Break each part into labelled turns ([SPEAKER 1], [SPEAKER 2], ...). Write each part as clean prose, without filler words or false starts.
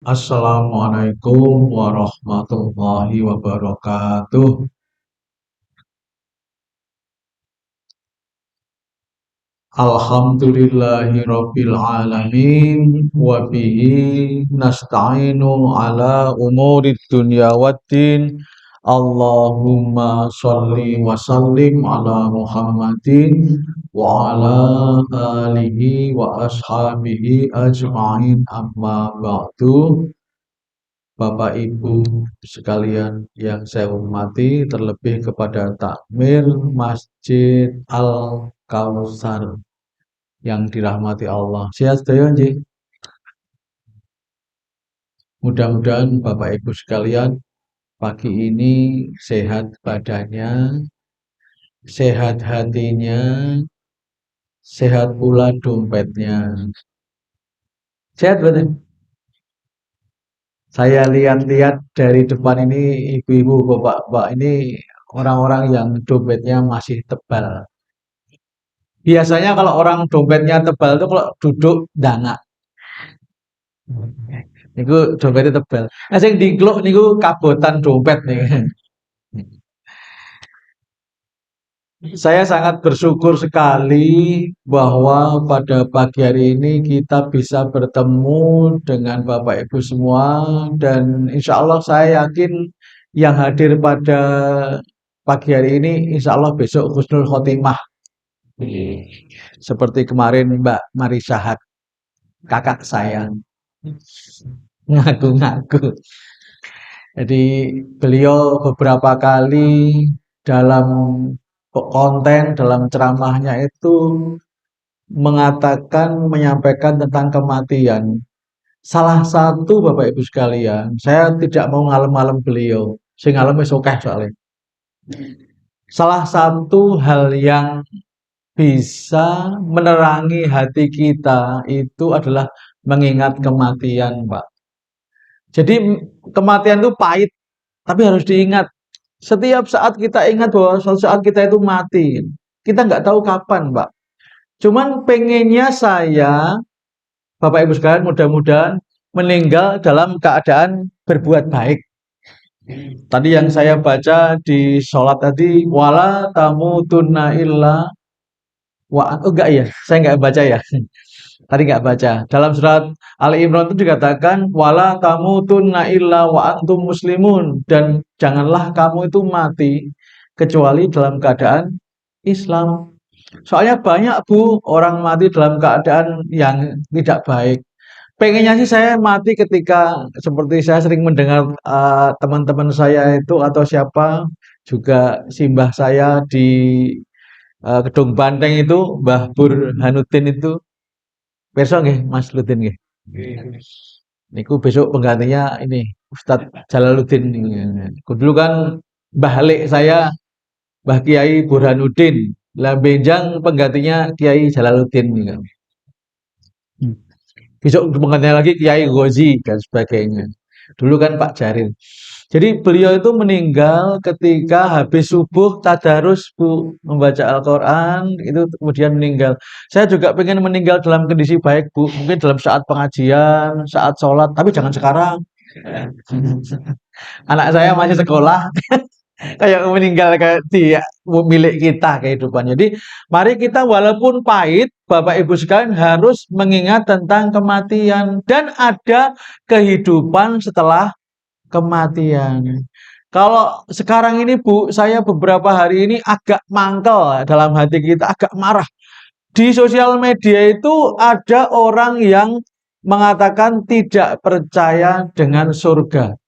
[SPEAKER 1] Assalamualaikum warahmatullahi wabarakatuh. Alhamdulillahirabbil alamin wa bihi nasta'inu ala umurid dunya waddin. Allahumma sholli wa sallim ala Muhammadin wa ala alihi wa ashabihi ajma'in amma ba'du. Bapak Ibu sekalian yang saya hormati, terlebih kepada takmir Masjid Al Kautsar yang dirahmati Allah. Sehat sedaya nggih. Mudah-mudahan Bapak Ibu sekalian pagi ini sehat badannya, sehat hatinya, sehat pula dompetnya. Sehat betul. Saya lihat-lihat dari depan ini ibu-ibu, bapak-bapak ini orang-orang yang dompetnya masih tebal. Biasanya kalau orang dompetnya tebal itu kalau duduk dangak. Niku dompetnya tebal. Nah, sing digluk niku kabotan dompet nih. Saya sangat bersyukur sekali bahwa pada pagi hari ini kita bisa bertemu dengan Bapak Ibu semua dan insya Allah saya yakin yang hadir pada pagi hari ini insya Allah besok husnul khotimah. Seperti kemarin Mbak Marisa Haque, kakak saya, ngaku-ngaku. Jadi beliau beberapa kali dalam konten, dalam ceramahnya itu mengatakan, menyampaikan tentang kematian. Salah satu Bapak Ibu sekalian, saya tidak mau ngalem-ngalem beliau, sing ngalem wis akeh soalnya. Salah satu hal yang bisa menerangi hati kita itu adalah mengingat kematian, Pak. Jadi kematian itu pahit, tapi harus diingat. Setiap saat kita ingat bahwa suatu saat kita itu mati. Kita nggak tahu kapan, Pak. Cuman pengennya saya, Bapak Ibu sekalian, mudah-mudahan meninggal dalam keadaan berbuat baik. Tadi yang saya baca di sholat tadi, wala tamutunna illa oh enggak ya, saya nggak baca ya. Tadi nggak baca. Dalam surat Ali Imran itu dikatakan wala tamutunna illa wa antum muslimun dan janganlah kamu itu mati kecuali dalam keadaan Islam. Soalnya banyak Bu orang mati dalam keadaan yang tidak baik. Pengennya sih saya mati ketika seperti saya sering mendengar teman-teman saya itu atau siapa juga simbah saya di Gedung Banteng itu Mbah Burhanuddin itu besok nggih Mas Ludin nggih. Niku besok penggantinya ini Ustadz Jalaluddin. Dulu kan Mbah Alik saya Mbah Kiai Burhanuddin. Lah benjang penggantinya Kiai Jalaluddin. Besok penggantinya lagi Kiai Ghozi dan sebagainya. Dulu kan Pak Jaril. Jadi beliau itu meninggal ketika habis subuh tadarus Bu membaca Al-Quran itu kemudian meninggal. Saya juga pengen meninggal dalam kondisi baik Bu, mungkin dalam saat pengajian, saat sholat, tapi jangan sekarang. Anak saya masih sekolah, kayak meninggal kayak dia milik kita kehidupan. Jadi mari kita walaupun pahit, Bapak Ibu sekalian harus mengingat tentang kematian dan ada kehidupan setelah kematian. Kalau sekarang ini Bu, saya beberapa hari ini agak mangkel dalam hati kita, agak marah. Di sosial media itu ada orang yang mengatakan tidak percaya dengan surga.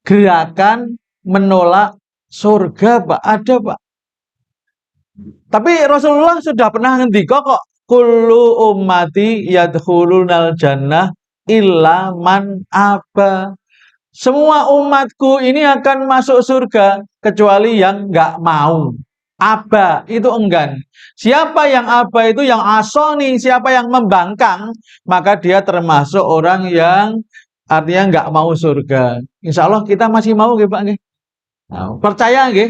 [SPEAKER 1] Gerakan menolak surga, Pak. Ada, Pak. Tapi Rasulullah sudah pernah ngendika kok, kullu ummati yadkhulunal jannah illa man aba. Semua umatku ini akan masuk surga kecuali yang nggak mau. Aba itu enggan. Siapa yang aba itu yang asoni, siapa yang membangkang, maka dia termasuk orang yang artinya nggak mau surga. Insya Allah kita masih mau, nggih Pak nggih. Nah, percaya nggih?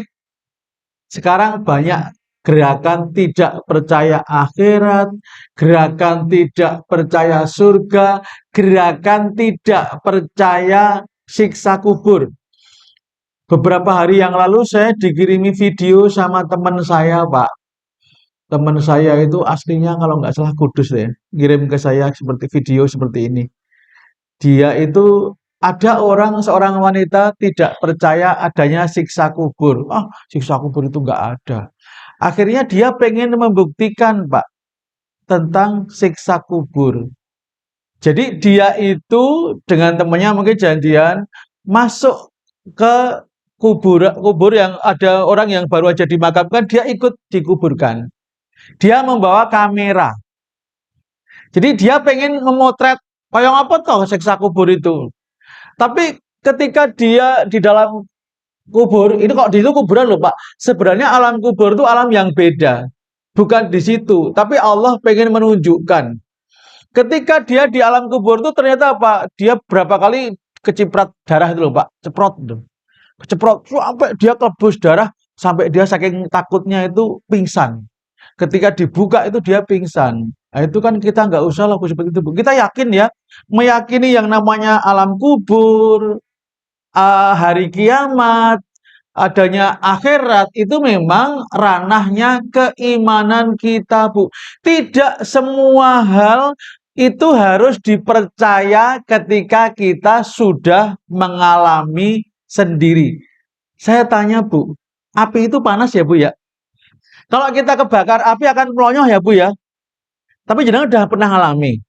[SPEAKER 1] Sekarang banyak gerakan tidak percaya akhirat, gerakan tidak percaya surga, gerakan tidak percaya siksa kubur. Beberapa hari yang lalu saya dikirimi video sama teman saya, Pak. Teman saya itu aslinya kalau nggak salah Kudus ya, ngirim ke saya seperti video seperti ini. Dia itu ada seorang wanita tidak percaya adanya siksa kubur. Ah, siksa kubur itu nggak ada. Akhirnya dia pengen membuktikan, Pak, tentang siksa kubur. Jadi dia itu dengan temannya mungkin janjian masuk ke kubur yang ada orang yang baru aja dimakamkan, dia ikut dikuburkan. Dia membawa kamera. Jadi dia pengen memotret kayak apa toh siksa kubur itu. Tapi ketika dia di dalam kubur, ini kok di situ kuburan loh Pak. Sebenarnya alam kubur itu alam yang beda. Bukan di situ, tapi Allah pengen menunjukkan. Ketika dia di alam kubur itu ternyata apa? Dia berapa kali keciprat darah itu loh Pak, ceprot itu. Ceprot sampai dia kebus darah, sampai dia saking takutnya itu pingsan. Ketika dibuka itu dia pingsan. Nah, itu kan kita nggak usah laku seperti itu. Kita yakin ya, meyakini yang namanya alam kubur, hari kiamat, adanya akhirat itu memang ranahnya keimanan kita, Bu. Tidak semua hal itu harus dipercaya ketika kita sudah mengalami sendiri. Saya tanya, Bu, api itu panas ya, Bu ya? Kalau kita kebakar api akan melonyoh ya, Bu ya? Tapi jenengan udah pernah alami.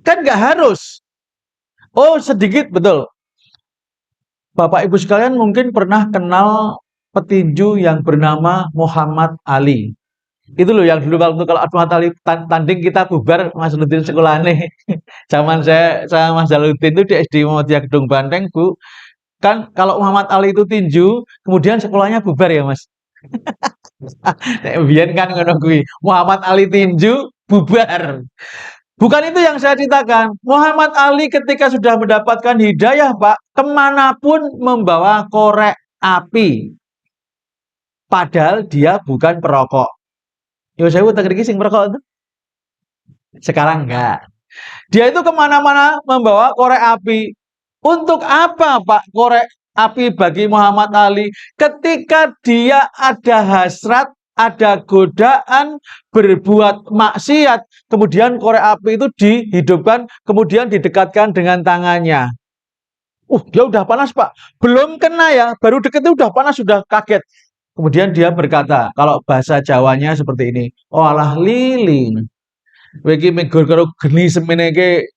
[SPEAKER 1] Kan nggak harus. Oh, sedikit betul. Bapak Ibu sekalian mungkin pernah kenal petinju yang bernama Muhammad Ali. Itu loh yang dulu kalau Muhammad Ali tanding kita bubar Mas Lutin sekolah nih. Zaman saya sama Mas Lutin itu di SD Muhammadiyah Gedung Banteng, Bu. Kan kalau Muhammad Ali itu tinju, kemudian sekolahnya bubar ya, Mas. Biar kan ngono kuwi. Muhammad Ali tinju bubar. Bukan itu yang saya ceritakan. Muhammad Ali ketika sudah mendapatkan hidayah, Pak, kemanapun membawa korek api. Padahal dia bukan perokok. Yo saya udah sing perokok itu. Sekarang enggak. Dia itu kemana-mana membawa korek api. Untuk apa, Pak, korek api bagi Muhammad Ali? Ketika dia ada hasrat, ada godaan, berbuat maksiat, kemudian korek api itu dihidupkan, kemudian didekatkan dengan tangannya. Dia udah panas, Pak. Belum kena ya, baru deket itu udah panas, sudah kaget. Kemudian dia berkata, kalau bahasa Jawanya seperti ini, oh alah lili. Wiki megur karo geni semene ke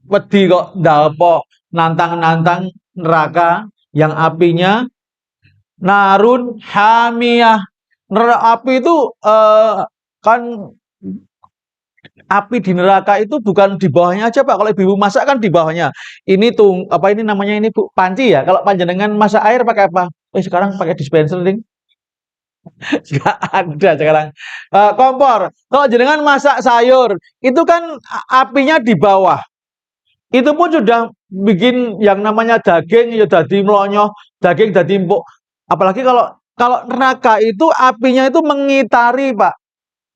[SPEAKER 1] wedi kok ndapo nantang-nantang neraka yang apinya narun hamiyah. Api itu kan api di neraka itu bukan di bawahnya aja Pak. Kalau ibu masak kan di bawahnya. Ini tuh apa ini namanya ini Bu? Panci ya. Kalau panjenengan masak air pakai apa? Sekarang pakai dispenser ding. Nggak ada sekarang. Kompor. Kalau jenengan masak sayur, itu kan apinya di bawah. Itu pun sudah bikin yang namanya daging ya jadi melonyoh, daging jadi empuk. Apalagi kalau neraka itu apinya itu mengitari, Pak.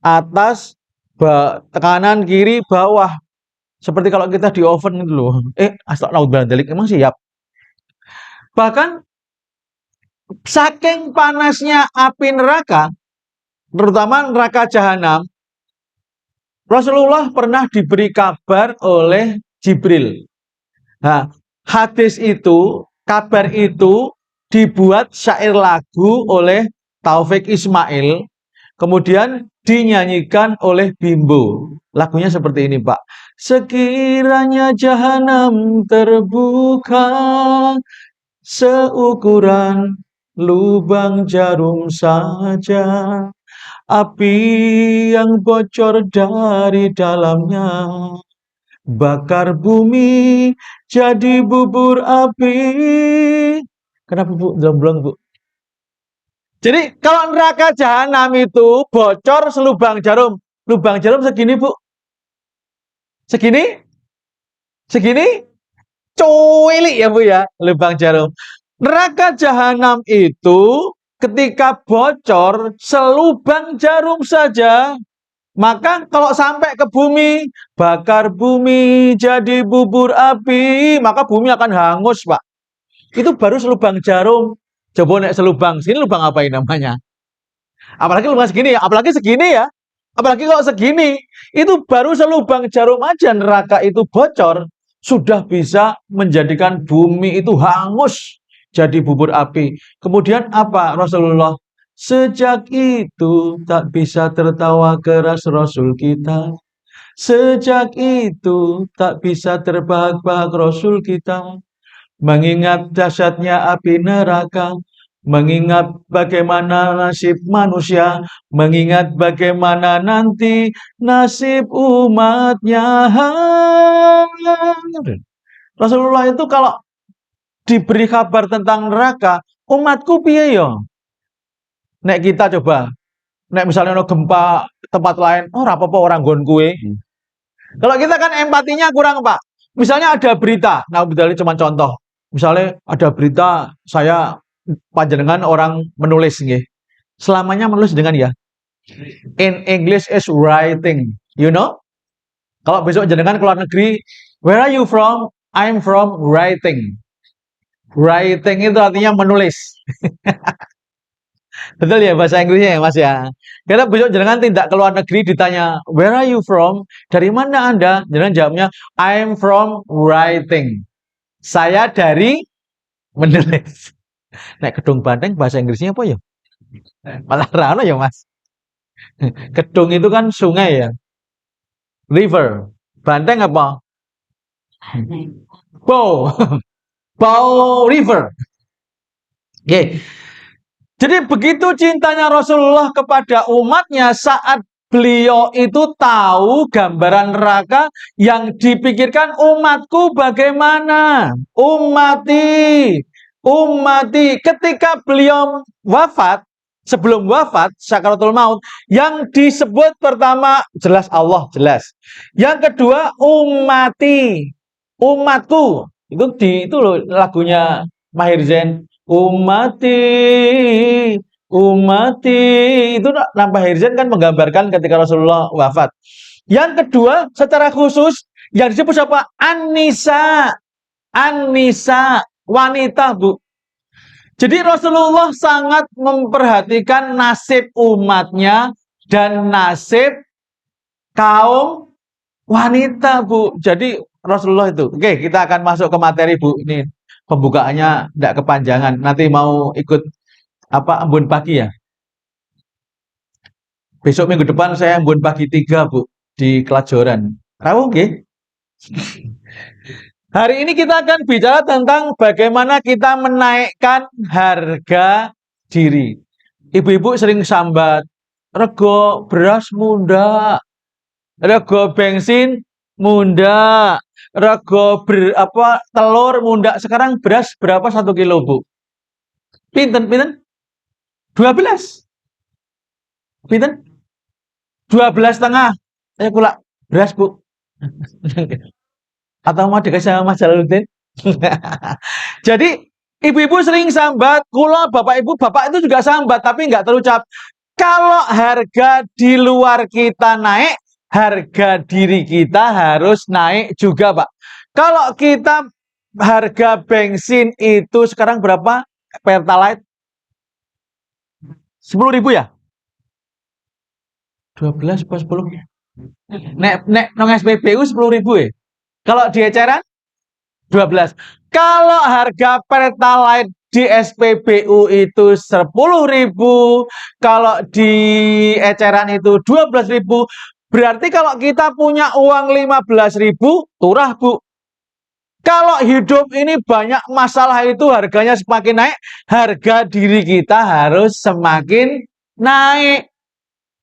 [SPEAKER 1] Atas, kanan, kiri, bawah. Seperti kalau kita di oven itu loh. Astagfirullahaladzim, emang siap. Bahkan saking panasnya api neraka, terutama neraka jahanam, Rasulullah pernah diberi kabar oleh Jibril. Nah, hadis itu, kabar itu dibuat syair lagu oleh Taufik Ismail, kemudian dinyanyikan oleh Bimbo. Lagunya seperti ini, Pak. Sekiranya jahanam terbuka seukuran lubang jarum saja, api yang bocor dari dalamnya bakar bumi jadi bubur api. Kenapa Bu? Jomblang Bu. Jadi kalau neraka jahanam itu bocor selubang jarum. Lubang jarum segini Bu. Segini? Segini? Cuili ya Bu ya, lubang jarum. Neraka jahanam itu ketika bocor selubang jarum saja, maka kalau sampai ke bumi, bakar bumi jadi bubur api, maka bumi akan hangus, Pak. Itu baru selubang jarum. Coba nek selubang, sini lubang apa ini namanya? Apalagi lubang segini ya, apalagi segini ya. Apalagi kalau segini, itu baru selubang jarum aja neraka itu bocor, sudah bisa menjadikan bumi itu hangus jadi bubur api. Kemudian apa Rasulullah? Sejak itu tak bisa tertawa keras Rasul kita. Sejak itu tak bisa terbahak-bahak Rasul kita. Mengingat dahsyatnya api neraka, mengingat bagaimana nasib manusia, mengingat bagaimana nanti nasib umatnya. Rasulullah itu kalau diberi kabar tentang neraka, umatku piye yo? Nek kita coba, nek misalnya ono gempa tempat lain, oh apa-apa orang nggon kue. Kalau kita kan empatinya kurang, Pak. Misalnya ada berita, nah ini cuma contoh. Misalnya ada berita saya panjenengan orang menulis nggih. Selamanya menulis dengan ya. In English is writing, you know? Kalau besok jenengan keluar negeri, where are you from? I'm from writing. Writing itu artinya menulis. Betul ya bahasa Inggrisnya ya Mas ya. Karena besok jenengan tidak keluar negeri ditanya, where are you from? Dari mana Anda? Jenengan jawabnya, I'm from writing. Saya dari menulis. Nek Kedung Banteng bahasa Inggrisnya apa ya? Malah rano ya Mas. Kedung itu kan sungai ya. River. Banteng apa? Bow. Bow River. Oke. Jadi begitu cintanya Rasulullah kepada umatnya saat beliau itu tahu gambaran neraka yang dipikirkan umatku bagaimana? Ummati, ummati. Ketika beliau wafat, sebelum wafat, sakaratul maut, yang disebut pertama jelas Allah, jelas. Yang kedua ummati, umatku. Itu loh lagunya Maher Zain. Ummati, ummati. Itu Nampak Hirzan kan menggambarkan ketika Rasulullah wafat. Yang kedua, secara khusus yang disebut siapa? An-nisa. An-nisa, wanita, Bu. Jadi Rasulullah sangat memperhatikan nasib umatnya dan nasib kaum wanita, Bu. Jadi Rasulullah itu. Oke, kita akan masuk ke materi, Bu. Ini pembukaannya tidak kepanjangan. Nanti mau ikut embun pagi ya. Besok minggu depan saya embun pagi 3, Bu, di Kelajoran. Rawuh nggih. Hari ini kita akan bicara tentang bagaimana kita menaikkan harga diri. Ibu-ibu sering sambat, rego beras munda, rego bensin munda, rego telur munda. Sekarang beras berapa 1 kilo, Bu? Pinten? 12. Pinten? 12,5. Kula beras, Bu. Atau mau dikasih sama Mas Jalaluddin? Jadi ibu-ibu sering sambat, kula bapak itu juga sambat tapi nggak terucap. Kalau harga di luar kita naik, harga diri kita harus naik juga, Pak. Kalau kita harga bensin itu sekarang berapa? Pertalite 10.000 ya? 12 pas 10. Nek nang SPBU 10.000 ya. Kalau di eceran 12. Kalau harga Pertalite di SPBU itu 10.000, kalau di eceran itu 12.000, berarti kalau kita punya uang 15.000, turah, Bu. Kalau hidup ini banyak masalah itu harganya semakin naik, harga diri kita harus semakin naik.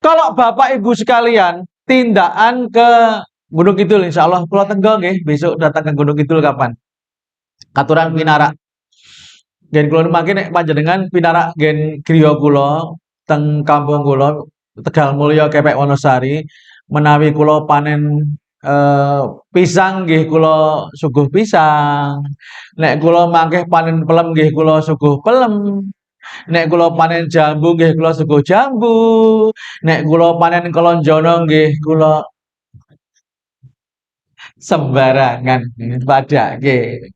[SPEAKER 1] Kalau Bapak Ibu sekalian tindakan ke Gunung Kidul, insya Allah Pulau Tenggo nggih, besok datang ke Gunung Kidul kapan? Katuran pinarak. Gen kula mangke nek panjenengan pinarak gen griya kula teng kampung kula Tegal Mulya Kepek Wonosari, menawi kula panen pisang nggih kula suguh pisang. Nek kula mangke panen pelem nggih kula suguh pelem. Nek kula panen jambu nggih kula suguh jambu. Nek kula panen kelonjono nggih kula sembarangan padake.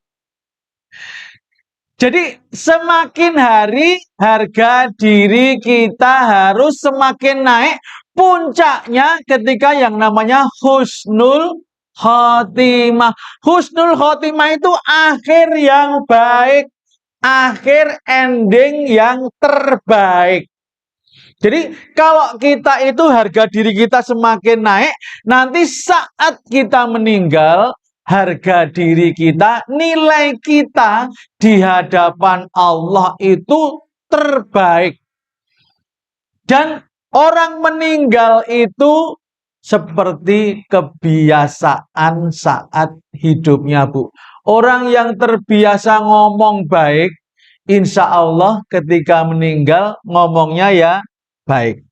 [SPEAKER 1] Jadi semakin hari harga diri kita harus semakin naik. Puncaknya ketika yang namanya husnul khotimah. Husnul khotimah itu akhir yang baik, akhir ending yang terbaik. Jadi kalau kita itu harga diri kita semakin naik, nanti saat kita meninggal, harga diri kita, nilai kita di hadapan Allah itu terbaik. Dan orang meninggal itu seperti kebiasaan saat hidupnya, Bu. Orang yang terbiasa ngomong baik, insya Allah ketika meninggal ngomongnya ya baik.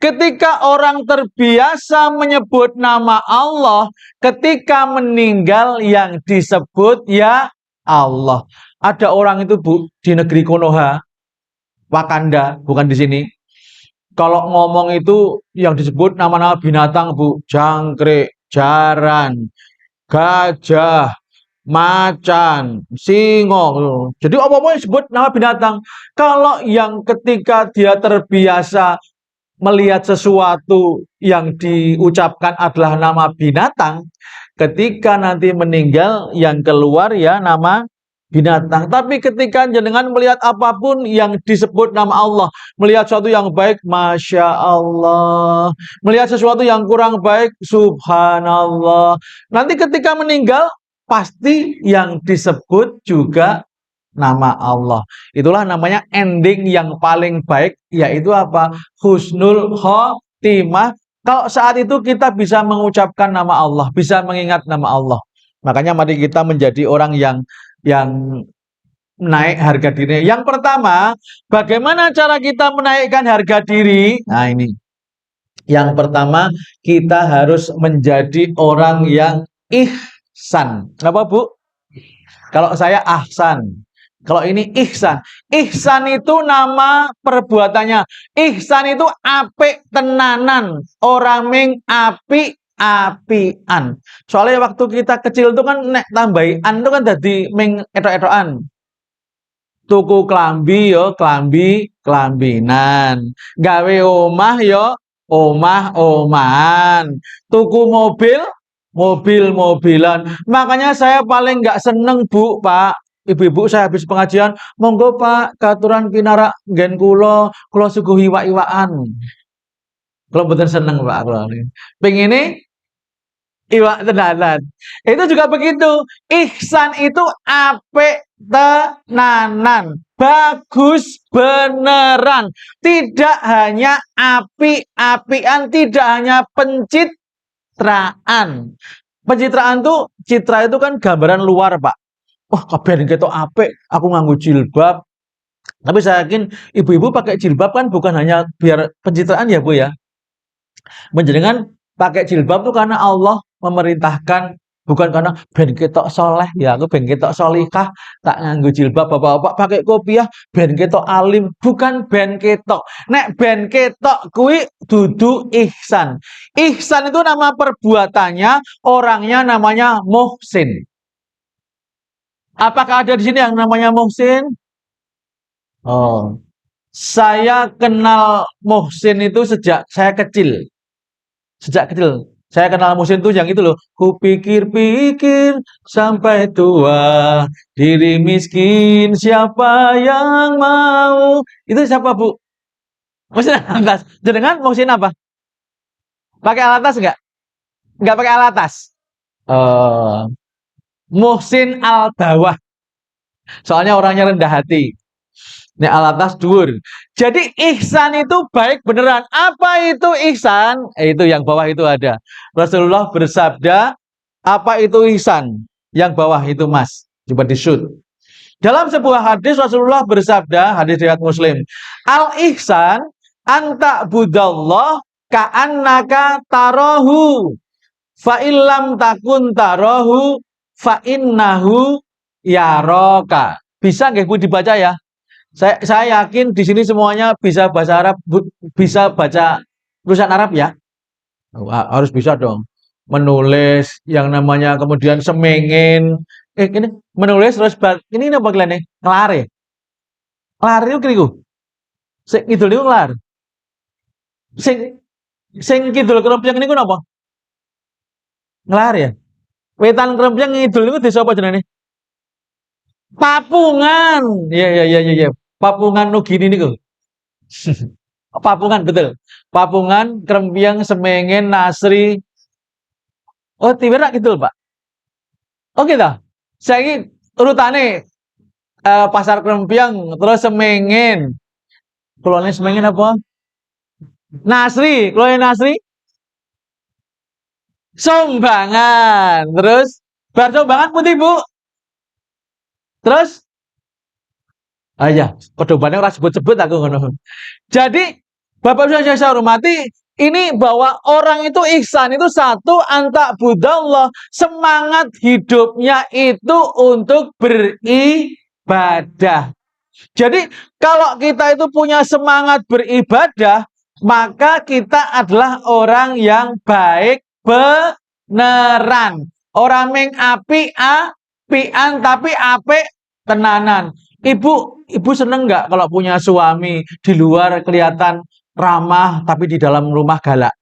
[SPEAKER 1] Ketika orang terbiasa menyebut nama Allah, ketika meninggal yang disebut ya Allah. Ada orang itu, Bu, di negeri Konoha, Wakanda, bukan di sini. Kalau ngomong itu yang disebut nama-nama binatang, Bu, jangkrik, jaran, gajah, macan, singo. Jadi apa-apa yang disebut nama binatang. Kalau yang ketika dia terbiasa melihat sesuatu yang diucapkan adalah nama binatang, ketika nanti meninggal yang keluar ya nama binatang. Tapi ketika jenengan melihat apapun yang disebut nama Allah, melihat sesuatu yang baik, Masya Allah, melihat sesuatu yang kurang baik, Subhanallah. Nanti ketika meninggal, pasti yang disebut juga nama Allah. Itulah namanya ending yang paling baik, yaitu apa? Husnul khotimah. Kalau saat itu kita bisa mengucapkan nama Allah, bisa mengingat nama Allah. Makanya mari kita menjadi orang yang naik harga diri. Yang pertama, bagaimana cara kita menaikkan harga diri? Nah, ini. Yang pertama, kita harus menjadi orang yang ihsan. Kenapa, Bu? Kalau saya ahsan. Kalau ini ihsan. Ihsan itu nama perbuatannya. Ihsan itu apik tenanan. Orang ming apik apian. Soalnya waktu kita kecil itu kan nek tambahi an itu kan jadi ming etok-etokan. Tuku klambi yo klambi klambinan. Gawe omah yo omah-omahan. Tuku mobil mobil-mobilan. Makanya saya paling nggak seneng, Bu, Pak. Ibu-ibu saya habis pengajian, monggo Pak, katuran kinara nggen kula suguhi iwak-iwakan. Kula mboten seneng, Pak, kula. Pengine iwak tenanan. Itu juga begitu. Ihsan itu apik tenanan. Bagus beneran. Tidak hanya api-apian, tidak hanya pencitraan. Pencitraan tuh, citra itu kan gambaran luar, Pak. Wah, kabeh ketok apik, aku nganggo jilbab. Tapi saya yakin ibu-ibu pakai jilbab kan bukan hanya biar pencitraan ya, Bu ya. Menjenengan pakai jilbab tuh karena Allah memerintahkan, bukan karena ben ketok soleh ya, aku ben ketok solikah tak nganggo jilbab, bapak-bapak pakai kopiah ben ketok alim, bukan ben ketok. Nek ben ketok kuwi dudu ihsan. Ihsan itu nama perbuatannya, orangnya namanya Muhsin. Apakah ada di sini yang namanya Muhsin? Oh, saya kenal Muhsin itu sejak saya kecil. Sejak kecil saya kenal Muhsin tuh yang itu loh. Kupikir-pikir sampai tua, diri miskin siapa yang mau? Itu siapa, Bu? Muhsin Alatas. Jenengan Muhsin apa? Pakai alatas enggak? Enggak pakai alatas. Eh, Muhsin al bawah. Soalnya orangnya rendah hati. Ini alatas dhuwur. Jadi ihsan itu baik beneran. Apa itu ihsan? Itu yang bawah itu ada. Rasulullah bersabda, apa itu ihsan? Yang bawah itu, Mas. Coba di-shoot. Dalam sebuah hadis Rasulullah bersabda, hadis riwayat Muslim, al-ihsan anta budallah ka'annaka tarahu fa illam takun tarahu fa innahu yaraka. Bisa nggih Bu dibaca ya? Saya yakin di sini semuanya bisa bahasa Arab, bisa baca tulisan Arab ya? Harus bisa dong. Menulis yang namanya kemudian semengin. Ini menulis terus ini apa kalian nih? Ngelar ya? Ngelar itu kiriku. Sing kidul niku ngelar. Sing sing kidul krempyang niku napa? Ngelar ya? Wetan krempyang ngidul niku desa apa jenenge? Papungan. Iya iya iya iya. Papungan Nugini niku. Papungan betul. Papungan, Krempiang, Semengen, Nasri. Oh, Tiwira gitu Pak. Oh gitu. Saya ini urutannya Pasar Krempiang, terus Semengen. Keluarnya Semengen apa? Nasri, keluarnya Nasri. Sombangan. Terus bar Sombangan putih Bu. Terus ya, kedobannya ora sebut-sebut aku ngono. Jadi Bapak Ibu yang saya hormati, ini bahwa orang itu ihsan itu satu antak budallah, semangat hidupnya itu untuk beribadah. Jadi kalau kita itu punya semangat beribadah, maka kita adalah orang yang baik beneran. Orang meng api apian tapi apik tenanan. Ibu seneng nggak kalau punya suami di luar kelihatan ramah tapi di dalam rumah galak?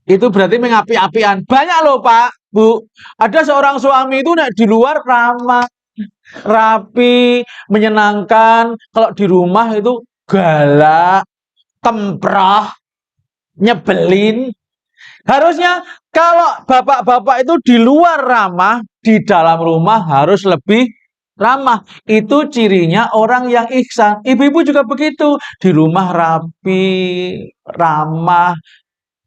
[SPEAKER 1] Itu berarti mengapi-apian. Banyak loh Pak, Bu. Ada seorang suami itu di luar ramah, rapi, menyenangkan. Kalau di rumah itu galak, temprah, nyebelin. Harusnya kalau bapak-bapak itu di luar ramah, di dalam rumah harus lebih ramah. Itu cirinya orang yang ihsan. Ibu-ibu juga begitu. Di rumah rapi, ramah,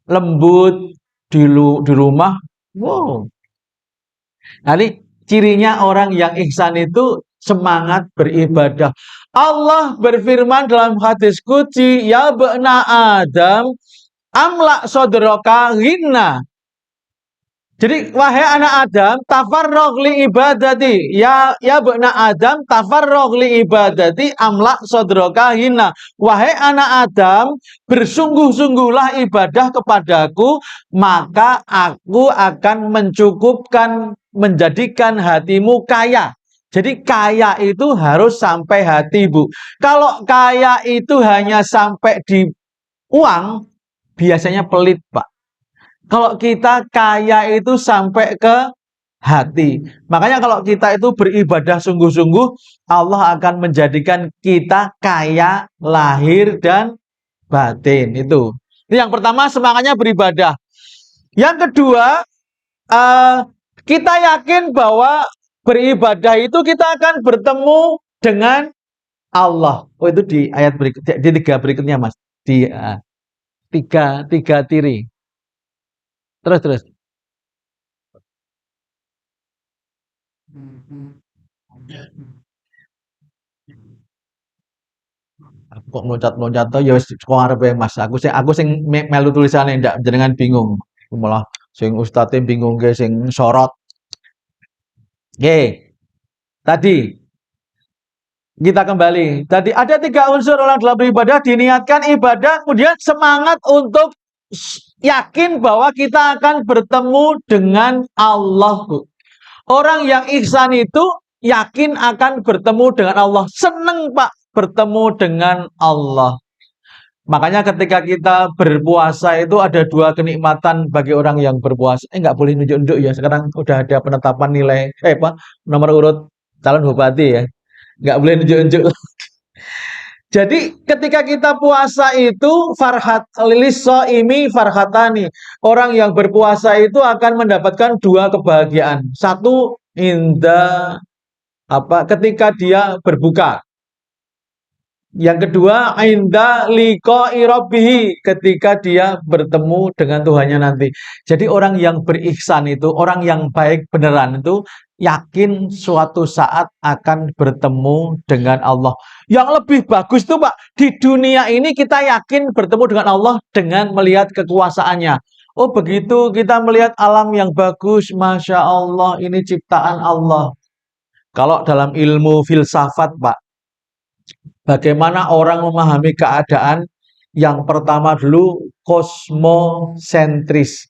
[SPEAKER 1] lembut. Di rumah, wow. Jadi cirinya orang yang ihsan itu semangat beribadah. Allah berfirman dalam hadis qudsi, ya bena Adam, amla sodroka ghina. Jadi wahai anak Adam, tafarrog li ibadati. Ya bena Adam, tafarrog li ibadati amla sodroka hina. Wahai anak Adam, bersungguh-sungguhlah ibadah kepadaku, maka aku akan mencukupkan, menjadikan hatimu kaya. Jadi kaya itu harus sampai hati, Bu. Kalau kaya itu hanya sampai di uang, biasanya pelit, Pak. Kalau kita kaya itu sampai ke hati. Makanya kalau kita itu beribadah sungguh-sungguh, Allah akan menjadikan kita kaya lahir dan batin. Itu yang pertama, semangatnya beribadah. Yang kedua, kita yakin bahwa beribadah itu kita akan bertemu dengan Allah. Oh, itu di ayat berikutnya, di tiga berikutnya Mas. Di tiga tiri. Terus. Aku kok loncat-loncat to ya wis saka arepe Mas. Aku sing melu tulisane ndak jenengan bingung. Aku malah sing ustaze bingungke sing sorot. Oke, tadi kita kembali. Tadi ada tiga unsur orang dalam beribadah, diniatkan ibadah, kemudian semangat untuk yakin bahwa kita akan bertemu dengan Allah. Orang yang ihsan itu yakin akan bertemu dengan Allah. Seneng Pak bertemu dengan Allah. Makanya ketika kita berpuasa itu ada dua kenikmatan bagi orang yang berpuasa. Nggak boleh nunjuk-nunjuk ya. Sekarang udah ada penetapan nilai, nomor urut calon bupati ya. Nggak boleh nunjuk-nunjuk. Jadi ketika kita puasa itu farhat lilis soimi farhatani. Orang yang berpuasa itu akan mendapatkan dua kebahagiaan. Satu indah ketika dia berbuka. Yang kedua, inda liqa'i rabbih, ketika dia bertemu dengan Tuhannya nanti. Jadi orang yang berihsan itu, orang yang baik beneran itu yakin suatu saat akan bertemu dengan Allah. Yang lebih bagus tuh Pak, di dunia ini kita yakin bertemu dengan Allah dengan melihat kekuasaannya. Oh begitu kita melihat alam yang bagus, Masya Allah, ini ciptaan Allah. Kalau dalam ilmu filsafat Pak, Bagaimana orang memahami keadaan? Yang pertama dulu kosmosentris.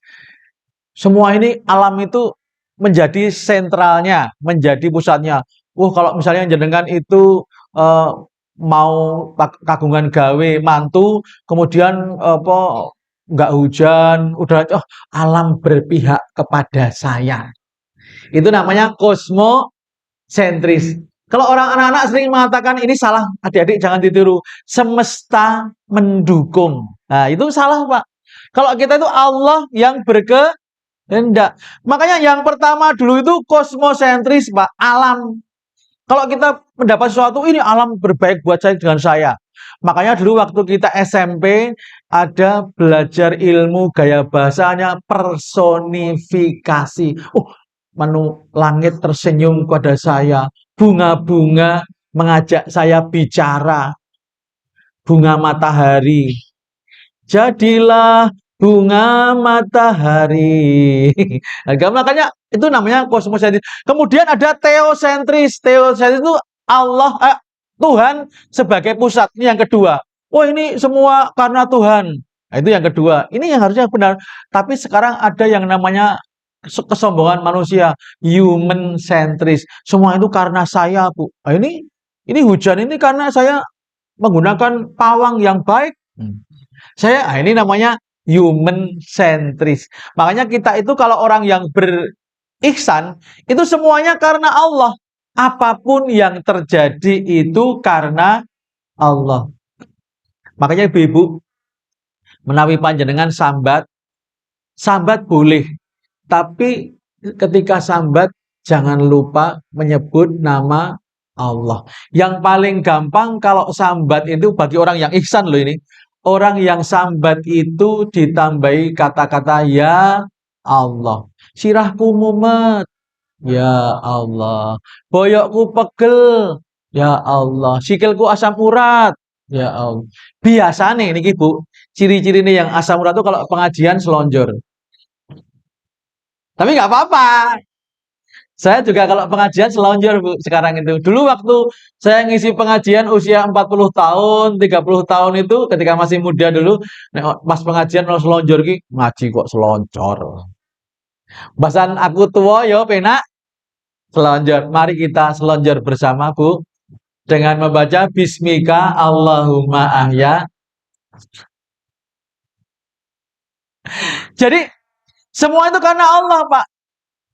[SPEAKER 1] Semua ini alam itu menjadi sentralnya, menjadi pusatnya. Kalau misalnya jenengan itu eh, mau kagungan gawe mantu, kemudian apa nggak hujan, udah alam berpihak kepada saya. Itu namanya kosmosentris. Kalau orang anak-anak sering mengatakan ini salah, adik-adik jangan ditiru. Semesta mendukung. Nah, itu salah, Pak. Kalau kita itu Allah yang berkehendak. Makanya yang pertama dulu itu kosmosentris, Pak, alam. Kalau kita mendapat sesuatu, ini alam berbaik buat saya dengan saya. Makanya dulu waktu kita SMP ada belajar ilmu gaya bahasanya personifikasi. Menu langit tersenyum kepada saya, bunga-bunga mengajak saya bicara, bunga matahari. Jadilah bunga matahari. Makanya itu namanya kosmosentris. Kemudian ada teosentris. Teosentris itu Allah, Tuhan sebagai pusat. Ini yang kedua. Ini semua karena Tuhan. Nah, itu yang kedua. Ini yang harusnya benar. Tapi sekarang ada yang namanya kesombongan manusia, human centris. Semua itu karena saya, Bu. Nah, ini hujan ini karena saya menggunakan pawang yang baik. Ini namanya human centris. Makanya kita itu kalau orang yang berihsan, itu semuanya karena Allah. Apapun yang terjadi itu karena Allah. Makanya ibu-ibu, menawi panjenengan sambat boleh. Tapi ketika sambat, jangan lupa menyebut nama Allah. Yang paling gampang kalau sambat itu bagi orang yang ihsan loh ini. Orang yang sambat itu ditambahi kata-kata ya Allah. Sirahku mumet, ya Allah. Boyokku pegel, ya Allah. Sikilku asam urat, ya Allah. Biasa nih Bu, ciri-ciri nih yang asam urat itu kalau pengajian selonjor. Tapi nggak apa-apa. Saya juga kalau pengajian selonjor, Bu, sekarang itu. Dulu waktu saya ngisi pengajian usia 40 tahun, 30 tahun itu ketika masih muda dulu, pas pengajian mau selonjor ki, ngaji kok selonjor. Bahasan aku tua yo penak selonjor. Mari kita selonjor bersama, Bu, dengan membaca Bismika Allahumma ahya. Jadi semua itu karena Allah, Pak.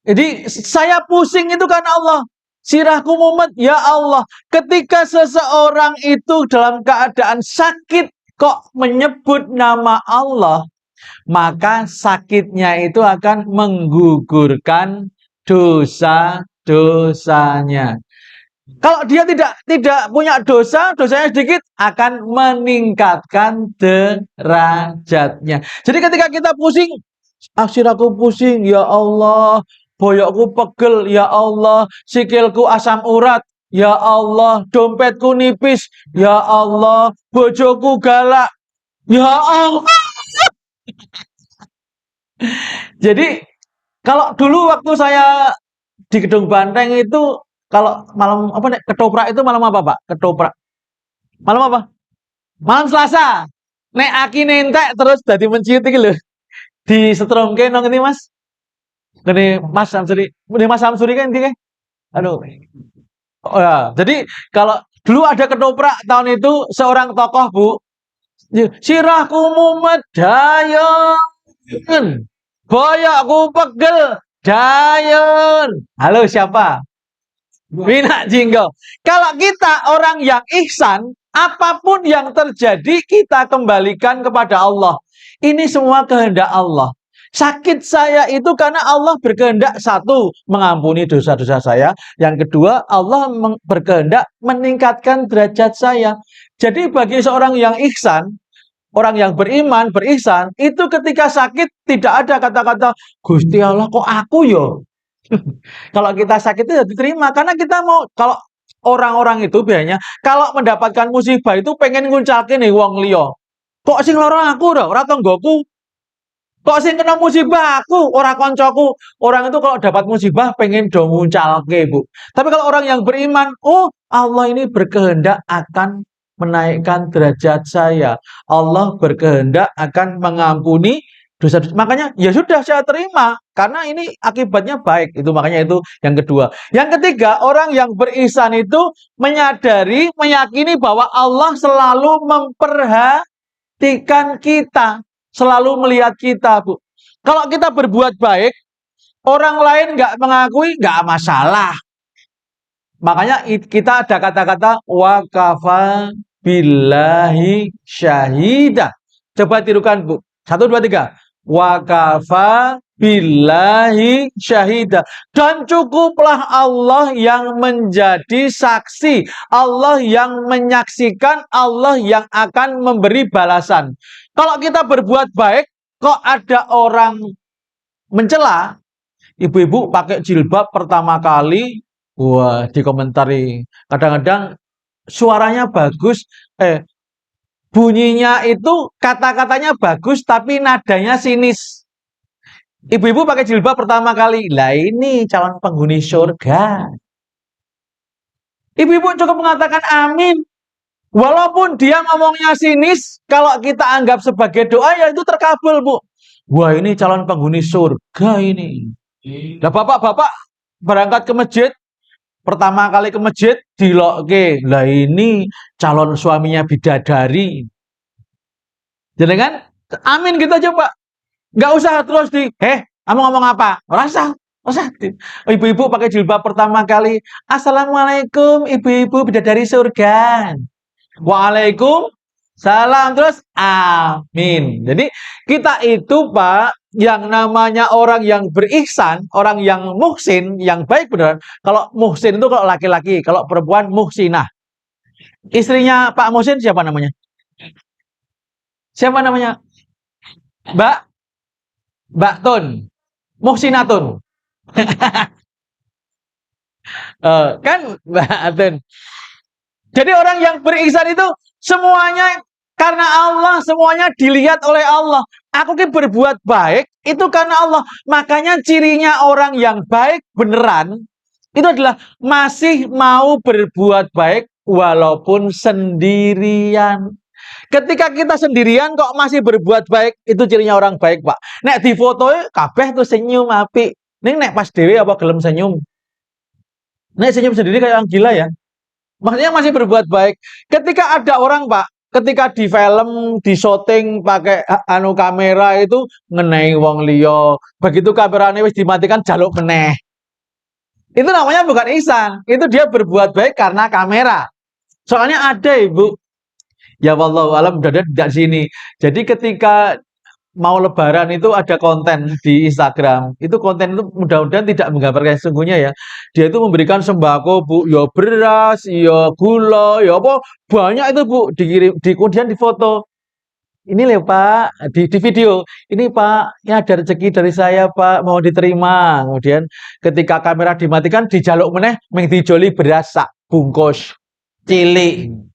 [SPEAKER 1] Jadi saya pusing itu karena Allah. Sirahku mumet, ya Allah. Ketika seseorang itu dalam keadaan sakit kok menyebut nama Allah, maka sakitnya itu akan menggugurkan dosa-dosanya. Kalau dia tidak punya dosa, dosanya sedikit akan meningkatkan derajatnya. Jadi ketika kita pusing, akhir aku pusing, ya Allah, boyokku pegel, ya Allah, sikilku asam urat, ya Allah, dompetku nipis, ya Allah, bojoku galak, ya Allah. Jadi kalau dulu waktu saya di Gedung Banteng itu, kalau malam ketoprak itu malam apa, Pak? Ketoprak. Malam apa? Malam Selasa. Nek aki nentek terus dadi menciut iki lho. Di setromke nang ngendi, Mas? Gini Mas Samsuri. Mas Samsuri kan intinya. Aduh. Oh ya, jadi kalau dulu ada ketoprak tahun itu seorang tokoh, Bu. Sirahku mumet dayon. Boyokku pegel dayon. Halo, siapa? Wina Jinggo. Kalau kita orang yang ihsan, apapun yang terjadi kita kembalikan kepada Allah. Ini semua kehendak Allah. Sakit saya itu karena Allah berkehendak, satu, mengampuni dosa-dosa saya. Yang kedua, Allah berkehendak meningkatkan derajat saya. Jadi bagi seorang yang ihsan, orang yang beriman, berihsan, itu ketika sakit tidak ada kata-kata, Gusti Allah kok aku yo. Kalau kita sakit itu ya diterima, karena kita mau, kalau orang-orang itu biasanya kalau mendapatkan musibah itu pengen nguncalke nih wong liya. Kok sing lara aku ora tanggoku? Kok sing kena musibah aku, ora koncoku? Orang itu kalau dapat musibah pengen do nguncalke, Bu. Tapi kalau orang yang beriman, Allah ini berkehendak akan menaikkan derajat saya. Allah berkehendak akan mengampuni dosa-dosa. Makanya ya sudah saya terima karena ini akibatnya baik. Itu makanya itu yang kedua. Yang ketiga, orang yang berisan itu menyadari, meyakini bahwa Allah selalu memperhatikan kita, selalu melihat kita, Bu. Kalau kita berbuat baik, orang lain nggak mengakui, nggak masalah. Makanya kita ada kata-kata wa kafa billahi syahida. Coba tirukan, Bu. 1, 2, 3. Wa kafa billahi syahida. Dan cukuplah Allah yang menjadi saksi. Allah yang menyaksikan, Allah yang akan memberi balasan. Kalau kita berbuat baik, kok ada orang mencela, ibu-ibu pakai jilbab pertama kali, wah dikomentari. Kadang-kadang suaranya bagus, bunyinya itu kata-katanya bagus tapi nadanya sinis. Ibu-ibu pakai jilbab pertama kali, lah ini calon penghuni surga. Ibu-ibu cukup mengatakan amin. Walaupun dia ngomongnya sinis, kalau kita anggap sebagai doa ya itu terkabul, Bu. Wah ini calon penghuni surga ini. Nah bapak-bapak berangkat ke masjid, pertama kali ke masjid dilokke, lah ini calon suaminya bidadari. Jadi kan, amin gitu aja Pak. Nggak usah terus kamu ngomong apa? Rasa. Ibu-ibu pakai jilbab pertama kali, assalamualaikum ibu-ibu bidadari surga. Waalaikumsalam, terus amin. Jadi kita itu Pak, yang namanya orang yang berihsan, orang yang muhsin, yang baik beneran. Kalau muhsin itu kalau laki-laki, kalau perempuan muhsinah. Istrinya Pak Muhsin siapa namanya? Siapa namanya? Mbak Mbak Tun. Muhsinatun. Kan Mbak Tun. Jadi orang yang berihsan itu semuanya karena Allah, semuanya dilihat oleh Allah. Aku kan berbuat baik itu karena Allah. Makanya cirinya orang yang baik beneran itu adalah masih mau berbuat baik walaupun sendirian. Ketika kita sendirian kok masih berbuat baik, itu cirinya orang baik, Pak. Nek di foto kabeh tuh senyum apik. Ning nek pas dhewe apa gelem senyum? Nek senyum sendiri kayak orang gila ya. Maksudnya masih berbuat baik. Ketika ada orang, Pak, ketika di film, di syuting pakai kamera itu ngenai wong liya. Begitu kameranya wis dimatikan jaluk meneh. Itu namanya bukan ihsan. Itu dia berbuat baik karena kamera. Soalnya ada, Ibu. Ya wallahu alam udah ada di sini. Jadi ketika mau lebaran itu ada konten di Instagram. Itu konten itu mudah-mudahan tidak menggambarkan sesungguhnya ya. Dia itu memberikan sembako, Bu, ya beras, ya gula, ya apa banyak itu, Bu, dikirim kemudian difoto. Ini loh Pak, di video. Ini Pak, ini ada rezeki dari saya Pak, mau diterima. Kemudian ketika kamera dimatikan dijaluk meneh ming dijoli beras sak bungkus cilik.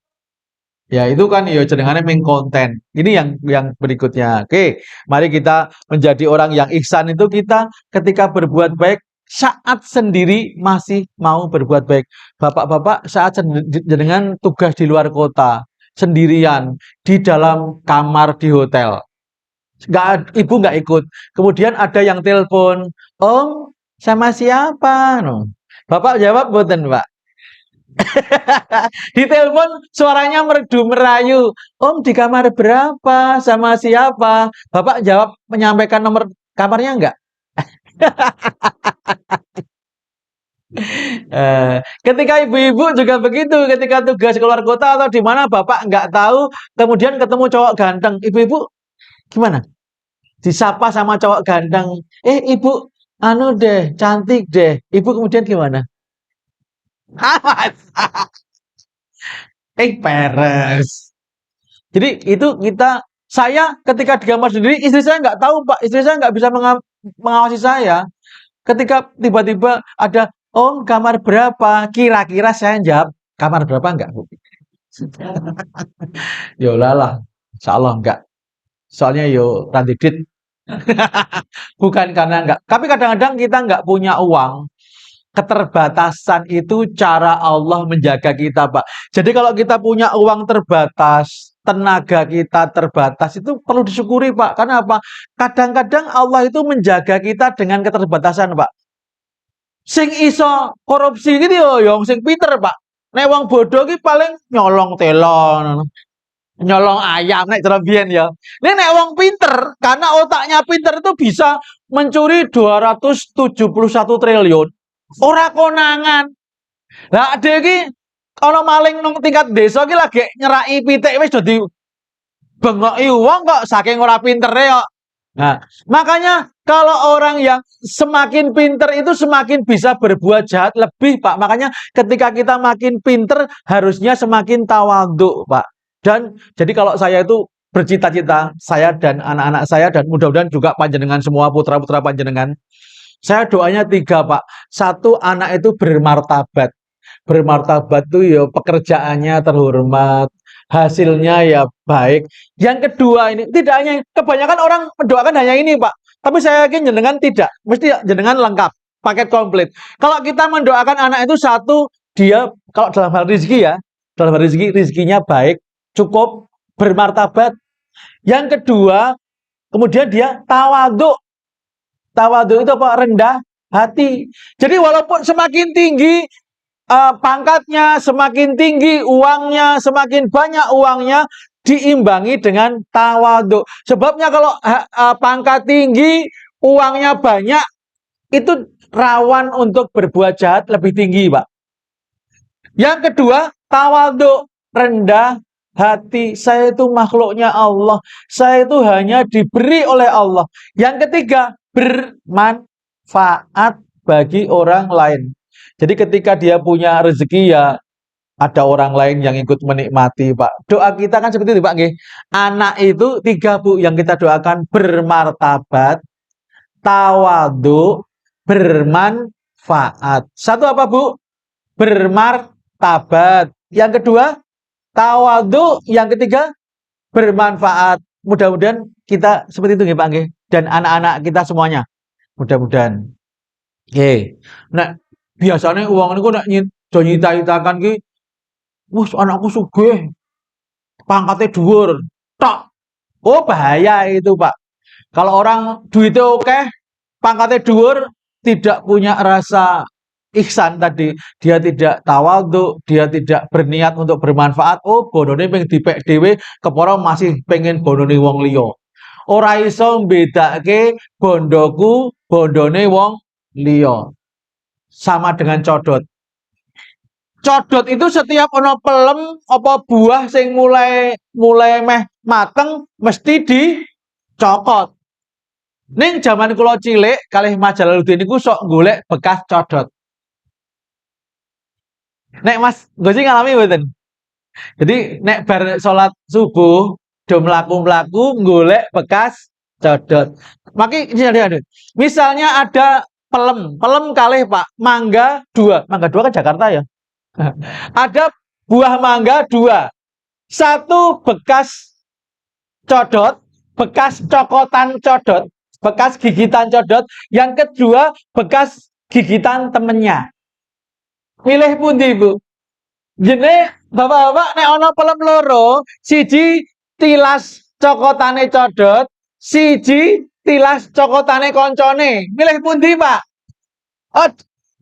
[SPEAKER 1] Ya itu kan ya jenengane ming konten. Ini yang berikutnya. Oke, mari kita menjadi orang yang ihsan itu kita ketika berbuat baik saat sendiri masih mau berbuat baik. Bapak-bapak saat jenengan tugas di luar kota sendirian di dalam kamar di hotel. Ibu nggak ikut. Kemudian ada yang telepon, Om sama siapa? No. Bapak jawab boten Pak. Di telepon suaranya merdu merayu. Om di kamar berapa? Sama siapa? Bapak jawab menyampaikan nomor kamarnya enggak? Ketika ibu-ibu juga begitu, ketika tugas keluar kota atau di mana bapak nggak tahu, kemudian ketemu cowok ganteng, ibu-ibu gimana? Disapa sama cowok ganteng, ibu, anu deh, cantik deh, ibu kemudian gimana? Peres. Jadi itu saya ketika di kamar sendiri, istri saya nggak tahu Pak, istri saya nggak bisa mengawasi saya. Ketika tiba-tiba ada, Om kamar berapa? Kira-kira saya jawab, kamar berapa enggak Bu? Yo lah, insya Allah enggak. Soalnya yo randidit. Bukan karena enggak. Tapi kadang-kadang kita enggak punya uang. keterbatasan itu cara Allah menjaga kita, Pak. Jadi kalau kita punya uang terbatas, tenaga kita terbatas, itu perlu disyukuri, Pak. Karena apa? Kadang-kadang Allah itu menjaga kita dengan keterbatasan, Pak. Sing iso korupsi gitu yo, sing pinter, Pak. Nek wong bodoh ki paling nyolong telon, nyolong ayam nek cara biyen ya. Nek wong pinter, karena otaknya pinter itu bisa mencuri 271 triliun. Ora konangan. Lah ade iki ana maling nang tingkat desa iki lagi nyeraki pitik wis dadi bengoki wong kok saking ora pintere kok. Nah, makanya kalau orang yang semakin pinter itu semakin bisa berbuat jahat lebih, Pak. Makanya ketika kita makin pinter harusnya semakin tawadhu, Pak. Dan jadi kalau saya itu bercita-cita, saya dan anak-anak saya dan mudah-mudahan juga panjenengan semua putra-putra panjenengan, saya doanya 3, Pak. Satu, anak itu bermartabat. Bermartabat tuh ya pekerjaannya terhormat, hasilnya ya baik. Yang kedua ini, tidak hanya, kebanyakan orang mendoakan hanya ini, Pak. Tapi saya yakin jenengan tidak. Mesti jenengan lengkap, paket komplit. Kalau kita mendoakan anak itu satu, dia kalau dalam hal rezeki ya, dalam hal rezeki, rezekinya baik, cukup, bermartabat. Yang kedua, kemudian dia tawadhu. Tawadhu itu apa? Rendah hati. Jadi walaupun semakin tinggi pangkatnya, semakin tinggi uangnya, semakin banyak uangnya, diimbangi dengan tawadhu. Sebabnya kalau pangkat tinggi, uangnya banyak, itu rawan untuk berbuat jahat lebih tinggi, Pak. Yang kedua, tawadhu, rendah hati. Saya itu makhluknya Allah. Saya itu hanya diberi oleh Allah. Yang ketiga, bermanfaat bagi orang lain. Jadi ketika dia punya rezeki ya ada orang lain yang ikut menikmati, Pak. Doa kita kan seperti itu, Pak. Anak itu 3, Bu, yang kita doakan: bermartabat, tawadhu, bermanfaat. Satu apa, Bu? Bermartabat. Yang kedua, tawadhu. Yang ketiga, bermanfaat. Mudah-mudahan kita seperti itu, Pak. Dan anak-anak kita semuanya. Mudah-mudahan. Oke. Nah, biasanya uang niku nek nyita-nyitakan ki, wis anakku sugih, pangkatnya dhuwur, tok. Oh, bahaya itu, Pak. Kalau orang duitnya oke, pangkatnya dhuwur, tidak punya rasa ihsan tadi, dia tidak tawadhu, dia tidak berniat untuk bermanfaat. Oh, bonone pengen dipek dhewe, kepara masih pengen bonone wong liya. Ora iso mbedakake bondoku, bondone wong liya. Sama dengan codot. Codot itu setiap ono pelem apa buah sing mulai meh mateng mesti dicokot. Ning jaman kula cilik kalih Mas Jalaluddin niku sok golek bekas codot. Nek Mas Gosi ngalami mboten? Jadi nek bar salat subuh do mlaku-mlaku golek bekas codot. Maki misalnya ada pelem kalih, Pak, mangga 2. Mangga 2 kan Jakarta ya. Ada buah mangga 2. 1 bekas codot, bekas cokotan codot, bekas gigitan codot. Yang kedua bekas gigitan temennya. Milih pundi, Bu? Jene bapak-bapak nek ana pelem loro, siji tilas cokotane codot, siji tilas cokotane koncone. Milih pundi, Pak? Oh,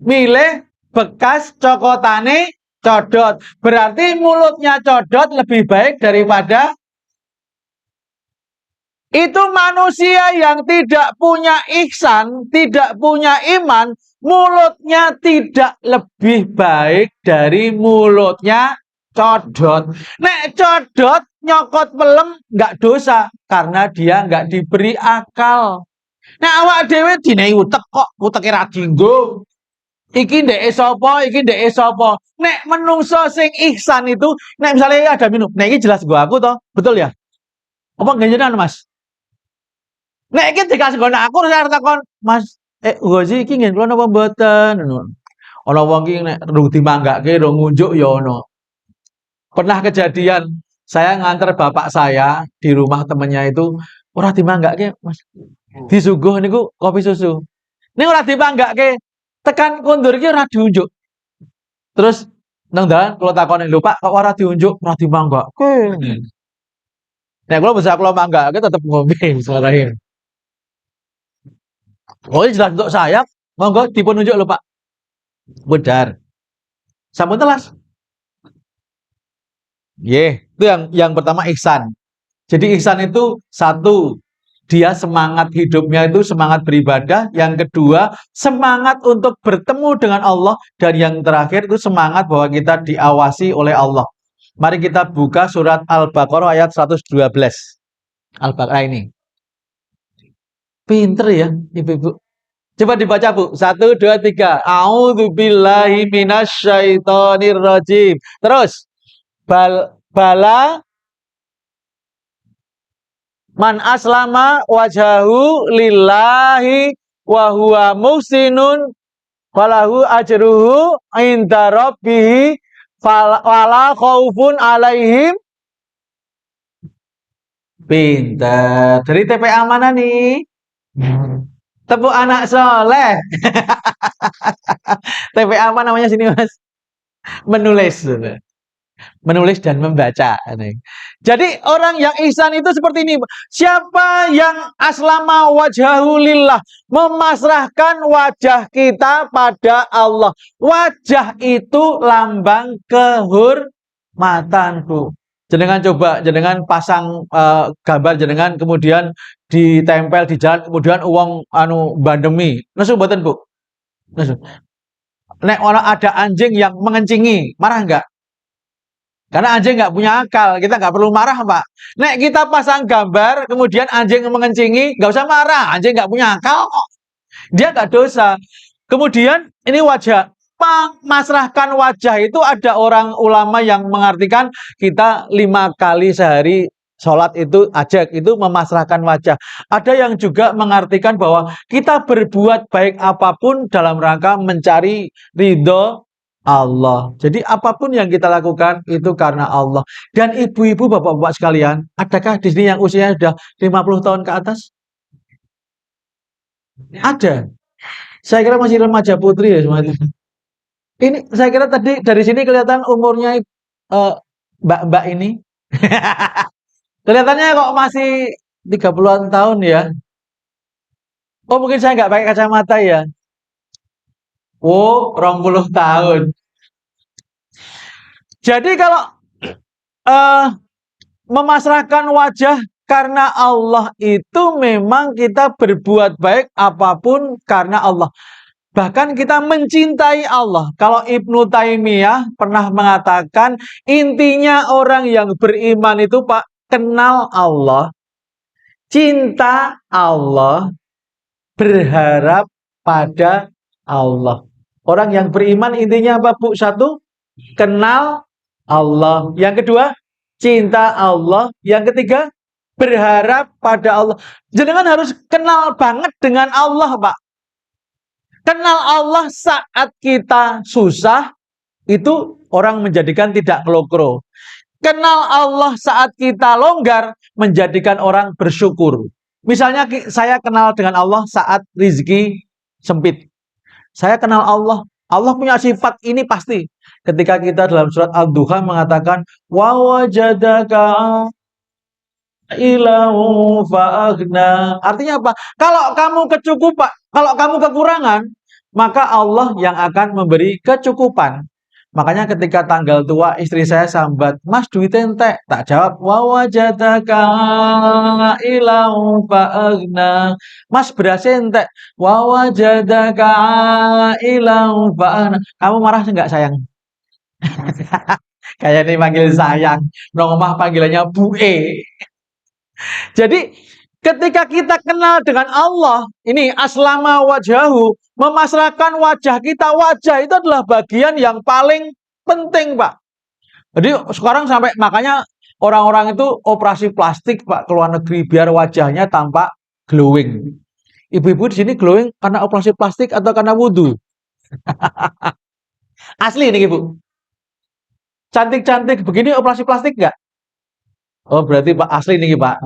[SPEAKER 1] milih bekas cokotane codot. Berarti mulutnya codot lebih baik daripada itu. Manusia yang tidak punya ihsan, tidak punya iman, mulutnya tidak lebih baik dari mulutnya codot. Nek codot nyokot pelem nggak dosa karena dia nggak diberi akal. Nek awak dhewe dinehi utek kok uteke ra dienggo. Iki ndeke sapa, iki ndeke sapa. Nek menungso sing ihsan itu, nek misalnya ada minum, nek iki jelas gua aku toh, betul ya? Apa ganjenan, Mas? Nek iki dikasih nggon aku terus arep takon, Mas, Gozi iki ngen kula napa mboten? Ana wong iki nek rung dimanggake, rung ngunjuk ya ana. Pernah kejadian, saya nganter bapak saya di rumah temennya itu, ora dimanggake, Mas. Disuguh niku kopi susu. Ning ora dimanggake, Tekan kondur iki ora diunjuk. Terus nang dalan kula takoni, "Lho Pak, kok ora diunjuk, ora dimanggake?" Nek kula bisa kula manggake tetep ngombe suarae. Oh jelas untuk saya, monggo dipun unjuk lho Pak. Budar. Sampun telas. Nggih, itu yang pertama ihsan. Jadi ihsan itu satu, dia semangat hidupnya itu semangat beribadah, yang kedua semangat untuk bertemu dengan Allah, dan yang terakhir itu semangat bahwa kita diawasi oleh Allah. Mari kita buka surat Al-Baqarah ayat 112. Al-Baqarah ini. Pinter ya, Ibu-ibu. Coba dibaca, Bu. 1 2 3. A'udzubillahi minasyaitonirrajim. Terus bala man aslama wajhahu lillahi wa huwa muhsinun falahu ajruhu inda rabbih wala khaufun alaihim. Pintar. Dari TPA mana nih? Tepuk anak soleh. TPA apa namanya sini Mas? Menulis. Menulis dan membaca. Jadi orang yang ihsan itu seperti ini. Siapa yang aslama wajhahu lillah, memasrahkan wajah kita pada Allah. Wajah itu lambang kehormatanku. Jenengan coba, jenengan pasang gambar jenengan, kemudian ditempel di jalan, kemudian uang bandemi. Nesu mboten, Bu? Nesu. Nek orang ada anjing yang mengencingi, marah enggak? Karena anjing nggak punya akal, kita nggak perlu marah, Pak. Nek kita pasang gambar, kemudian anjing mengencingi, nggak usah marah, anjing nggak punya akal kok. Dia nggak dosa. Kemudian ini wajah, memasrahkan wajah itu ada orang ulama yang mengartikan kita 5 kali sehari sholat itu ajak, itu memasrahkan wajah. Ada yang juga mengartikan bahwa kita berbuat baik apapun dalam rangka mencari ridho Allah. Jadi apapun yang kita lakukan itu karena Allah. Dan ibu-ibu, bapak-bapak sekalian, adakah di sini yang usianya sudah 50 tahun ke atas? Ada. Saya kira masih remaja putri ya semua itu. Ini saya kira tadi dari sini kelihatan umurnya mbak-mbak ini. Kelihatannya kok masih 30-an tahun ya. Oh mungkin saya nggak pakai kacamata ya. Oh 20 tahun. Jadi kalau memasrahkan wajah karena Allah itu memang kita berbuat baik apapun karena Allah. Bahkan kita mencintai Allah. Kalau Ibnu Taimiyah pernah mengatakan intinya orang yang beriman itu Pak, kenal Allah, cinta Allah, berharap pada Allah. Orang yang beriman intinya apa Bu? Satu, kenal Allah. Yang kedua, cinta Allah. Yang ketiga, berharap pada Allah. Jenengan harus kenal banget dengan Allah, Pak. Kenal Allah saat kita susah, itu orang menjadikan tidak kelokro. Kenal Allah saat kita longgar, menjadikan orang bersyukur. Misalnya saya kenal dengan Allah saat rezeki sempit. Saya kenal Allah. Allah punya sifat ini pasti. Ketika kita dalam surat Al-Duha mengatakan, wa wajadaka ilahu fa'agna. Artinya apa? Kalau kamu kecukupan, kalau kamu kekurangan, maka Allah yang akan memberi kecukupan. Makanya ketika tanggal tua istri saya sambat, "Mas duit entek." Tak jawab, "Wa wajadaka ilahu fa'agna." "Mas beras entek." "Wa wajadaka ilahu fa'agna." Kamu marah enggak sayang? Kayak ini panggil sayang. Nong omah panggilannya Bu E. Jadi ketika kita kenal dengan Allah, ini aslama wajahu, memasrahkan wajah kita. Wajah itu adalah bagian yang paling penting, Pak. Jadi sekarang sampai makanya orang-orang itu operasi plastik, Pak, ke luar negeri biar wajahnya tampak glowing. Ibu-ibu di sini glowing karena operasi plastik atau karena wudhu? Asli nih, Ibu. Cantik-cantik begini operasi plastik nggak? Oh, berarti Pak asli nih, Pak.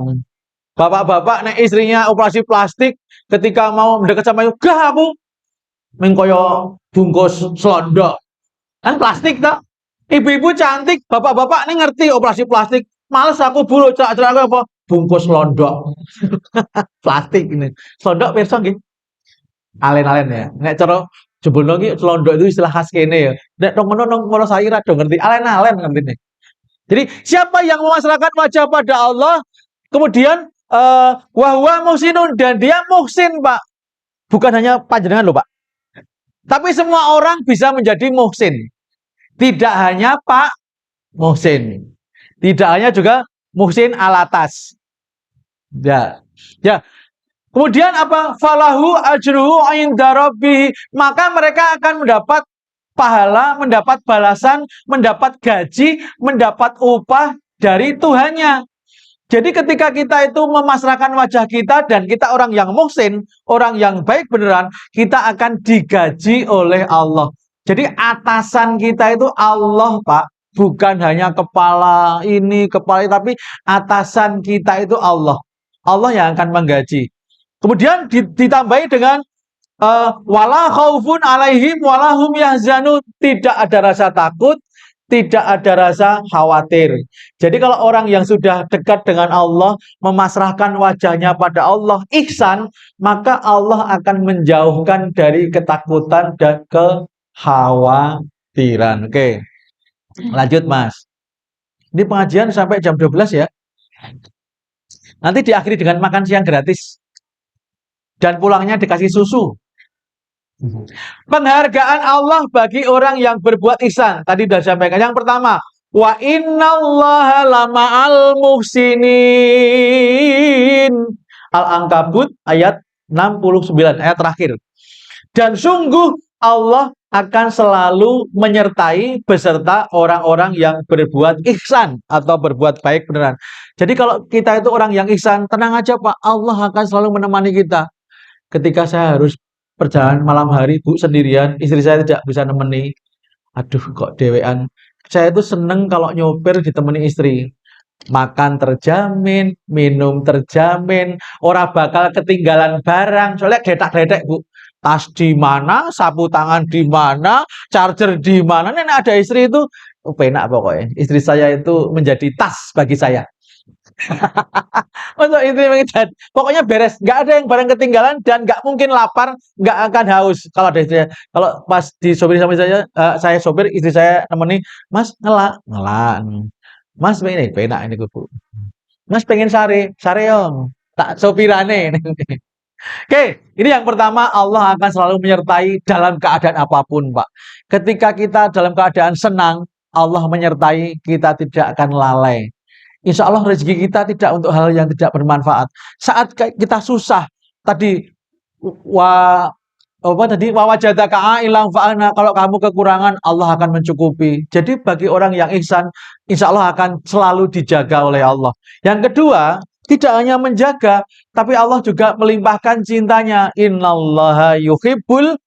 [SPEAKER 1] Bapak-bapak nek istrinya operasi plastik ketika mau mendekat sama gah aku. mengkoyo bungkus selondok. Kan plastik toh. Ibu-ibu cantik, bapak-bapak ini ngerti operasi plastik. Males aku buru cerak-cerak apa? Bungkus selondok. Plastik ini. Selondok pirsa nggih. Alen-alen ya. Nek cara jebulno ki selondok itu istilah khas kene ya. Nek nang ngono saya rada ngerti. Alen-alen ngertine. Jadi siapa yang memasrahkan wajah pada Allah, kemudian wahwa muhsinun dan dia muhsin, Pak. Bukan hanya panjenengan loh, Pak. Tapi semua orang bisa menjadi muhsin. Tidak hanya Pak Muhsin. Tidak hanya juga Muhsin alatas. Ya. Ya. Kemudian apa? Falahu ajruhu inda rabbih. Maka mereka akan mendapat pahala, mendapat balasan, mendapat gaji, mendapat upah dari Tuhannya. Jadi ketika kita itu memasrahkan wajah kita dan kita orang yang muhsin, orang yang baik beneran, kita akan digaji oleh Allah. Jadi atasan kita itu Allah, Pak. Bukan hanya kepala ini, kepala ini, tapi atasan kita itu Allah. Allah yang akan menggaji. Kemudian ditambahi dengan wala khaufun alaihim wala hum yahzanun. Tidak ada rasa takut, tidak ada rasa khawatir. Jadi kalau orang yang sudah dekat dengan Allah, memasrahkan wajahnya pada Allah, ihsan, maka Allah akan menjauhkan dari ketakutan dan kekhawatiran. Oke, lanjut Mas. Ini pengajian sampai jam 12 ya. Nanti diakhiri dengan makan siang gratis. Dan pulangnya dikasih susu. Penghargaan Allah bagi orang yang berbuat ihsan. Tadi sudah sampaikan. Yang pertama, wa innallaha lama'al muhsinin. Al-Ankabut ayat 69, ayat terakhir. Dan sungguh Allah akan selalu menyertai beserta orang-orang yang berbuat ihsan atau berbuat baik beneran. Jadi kalau kita itu orang yang ihsan, tenang aja Pak, Allah akan selalu menemani kita. Ketika saya harus perjalanan malam hari, Bu, sendirian, istri saya tidak bisa nemeni. Aduh, kok dewean. Saya itu seneng kalau nyopir ditemani istri. Makan terjamin, minum terjamin, ora bakal ketinggalan barang. Soalnya gletak-gletek, Bu. Tas di mana, sapu tangan di mana, charger di mana. Nek ada istri itu penak pokoknya. Istri saya itu menjadi tas bagi saya. Untuk itu mengikat. Pokoknya beres, nggak ada yang barang ketinggalan dan nggak mungkin lapar, nggak akan haus. Kalau ada istri, kalau pas disopir sama saya sopir, istri saya nemeni, Mas ngelak, ngelak. Mas ini penak ini Bu. Mas pengen sare, sare yong. Tak sopirane. Oke, ini yang pertama, Allah akan selalu menyertai dalam keadaan apapun, Pak. Ketika kita dalam keadaan senang, Allah menyertai, kita tidak akan lalai. Insya Allah rezeki kita tidak untuk hal yang tidak bermanfaat. Saat kita susah, tadi wajadaka ilang fa'ana, kalau kamu kekurangan Allah akan mencukupi. Jadi bagi orang yang ihsan, insya Allah akan selalu dijaga oleh Allah. Yang kedua, tidak hanya menjaga, tapi Allah juga melimpahkan cintanya. Innallaha yuhibbul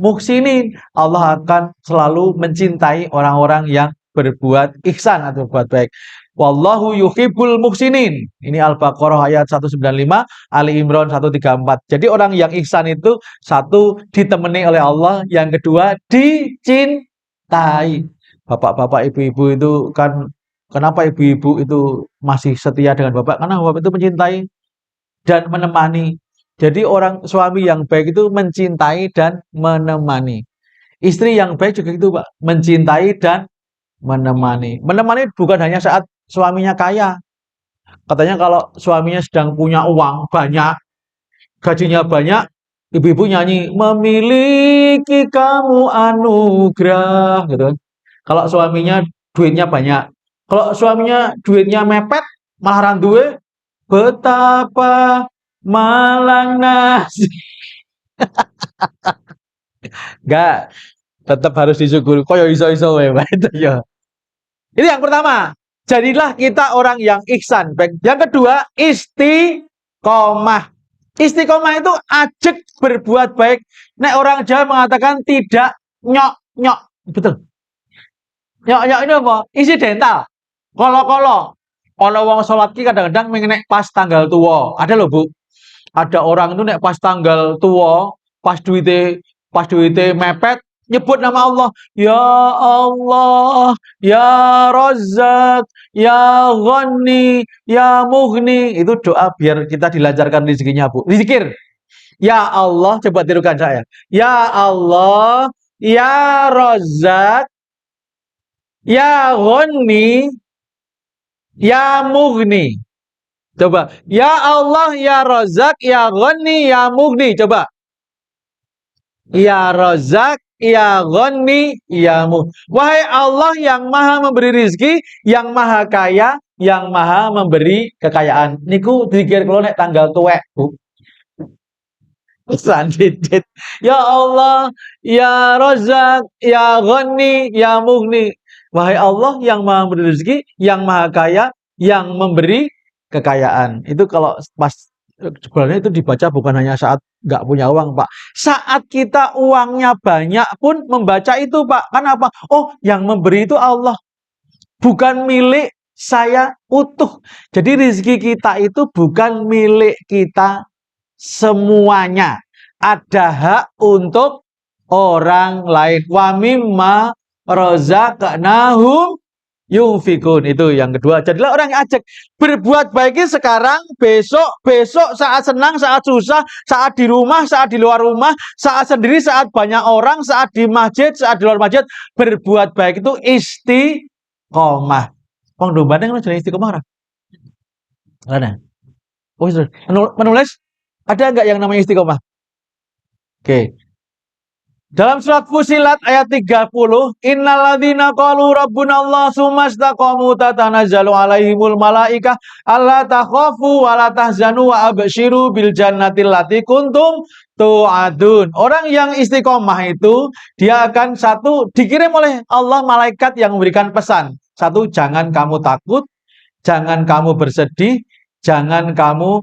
[SPEAKER 1] muhsinin. Allah akan selalu mencintai orang-orang yang berbuat ihsan atau berbuat baik. Wallahu yuhibbul muhsinin. Ini Al-Baqarah ayat 195, Ali Imran 134. Jadi orang yang ihsan itu satu ditemani oleh Allah, yang kedua dicintai. Bapak-bapak, ibu-ibu itu kan, kenapa ibu-ibu itu masih setia dengan bapak? Karena bapak itu mencintai dan menemani. Jadi orang suami yang baik itu mencintai dan menemani. Istri yang baik juga itu, Pak, mencintai dan menemani. Menemani bukan hanya saat suaminya kaya. Katanya kalau suaminya sedang punya uang banyak, gajinya banyak, ibu-ibu nyanyi, memiliki kamu anugerah, gitu. Kalau suaminya duitnya banyak. Kalau suaminya duitnya mepet, malah randuwe, betapa malang nasi. Enggak, tetap harus disyukuri. Koyo iso-iso wae, itu ya. Ini yang pertama. Jadilah kita orang yang ihsan. Baik. Yang kedua, istiqomah. Istiqomah itu ajak berbuat baik. Nek orang Jawa mengatakan tidak nyok-nyok. Betul. Nyok-nyok ini apa? Insidental. Kolo-kolo. Ono wong sholat ki kadang-kadang mengenek pas tanggal tua. Ada loh, Bu. Ada orang itu nek pas tanggal tua, pas duitnya Pas duitnya mepet, nyebut nama Allah. Ya Allah, Ya Razzaq, Ya Ghani, Ya Mughni. Itu doa biar kita dilancarkan rezekinya, Bu. Zikir. Ya Allah, coba tirukan saya. Ya Allah, Ya Razzaq, Ya Ghani, Ya Mughni. Coba. Ya Allah, Ya Razzaq, Ya Ghani, Ya Mughni. Coba. Ya Razzaq, Ya Ghani, Ya Mughni. Wahai Allah yang maha memberi rizki, yang maha kaya, yang maha memberi kekayaan. Niku dikir kalau nek tanggal tuwek, Bu. Sandidit. Ya Allah, Ya Razzaq, Ya Ghani, Ya Mughni. Wahai Allah yang maha memberi rezeki, yang maha kaya, yang memberi kekayaan. Itu kalau pas sebenarnya itu dibaca bukan hanya saat nggak punya uang, Pak. Saat kita uangnya banyak pun membaca itu, Pak. Kenapa? Oh, yang memberi itu Allah. Bukan milik saya utuh. Jadi rezeki kita itu bukan milik kita semuanya. Ada hak untuk orang lain. Wa mimma razaqnahum yunfikun. Itu yang kedua. Jadilah orang yang ajak. Berbuat baiknya sekarang, besok saat senang, saat susah, saat di rumah, saat di luar rumah, saat sendiri, saat banyak orang, saat di masjid, saat di luar masjid. Berbuat baik itu istiqomah. Wong dombane kan jenenge istiqomah ora? Ana. Oh, menulis ada nggak yang namanya istiqomah? Oke. Dalam surat Fusilat ayat 30, innalladzina qalu rabbunallah tsumastaqamu tatanazzalu alaihimul malaikah alla takhafu wa la tahzanu wa absyiru bil jannati allati kuntum tu'adun. Orang yang istiqomah itu dia akan satu dikirim oleh Allah malaikat yang memberikan pesan. Satu, jangan kamu takut, jangan kamu bersedih, jangan kamu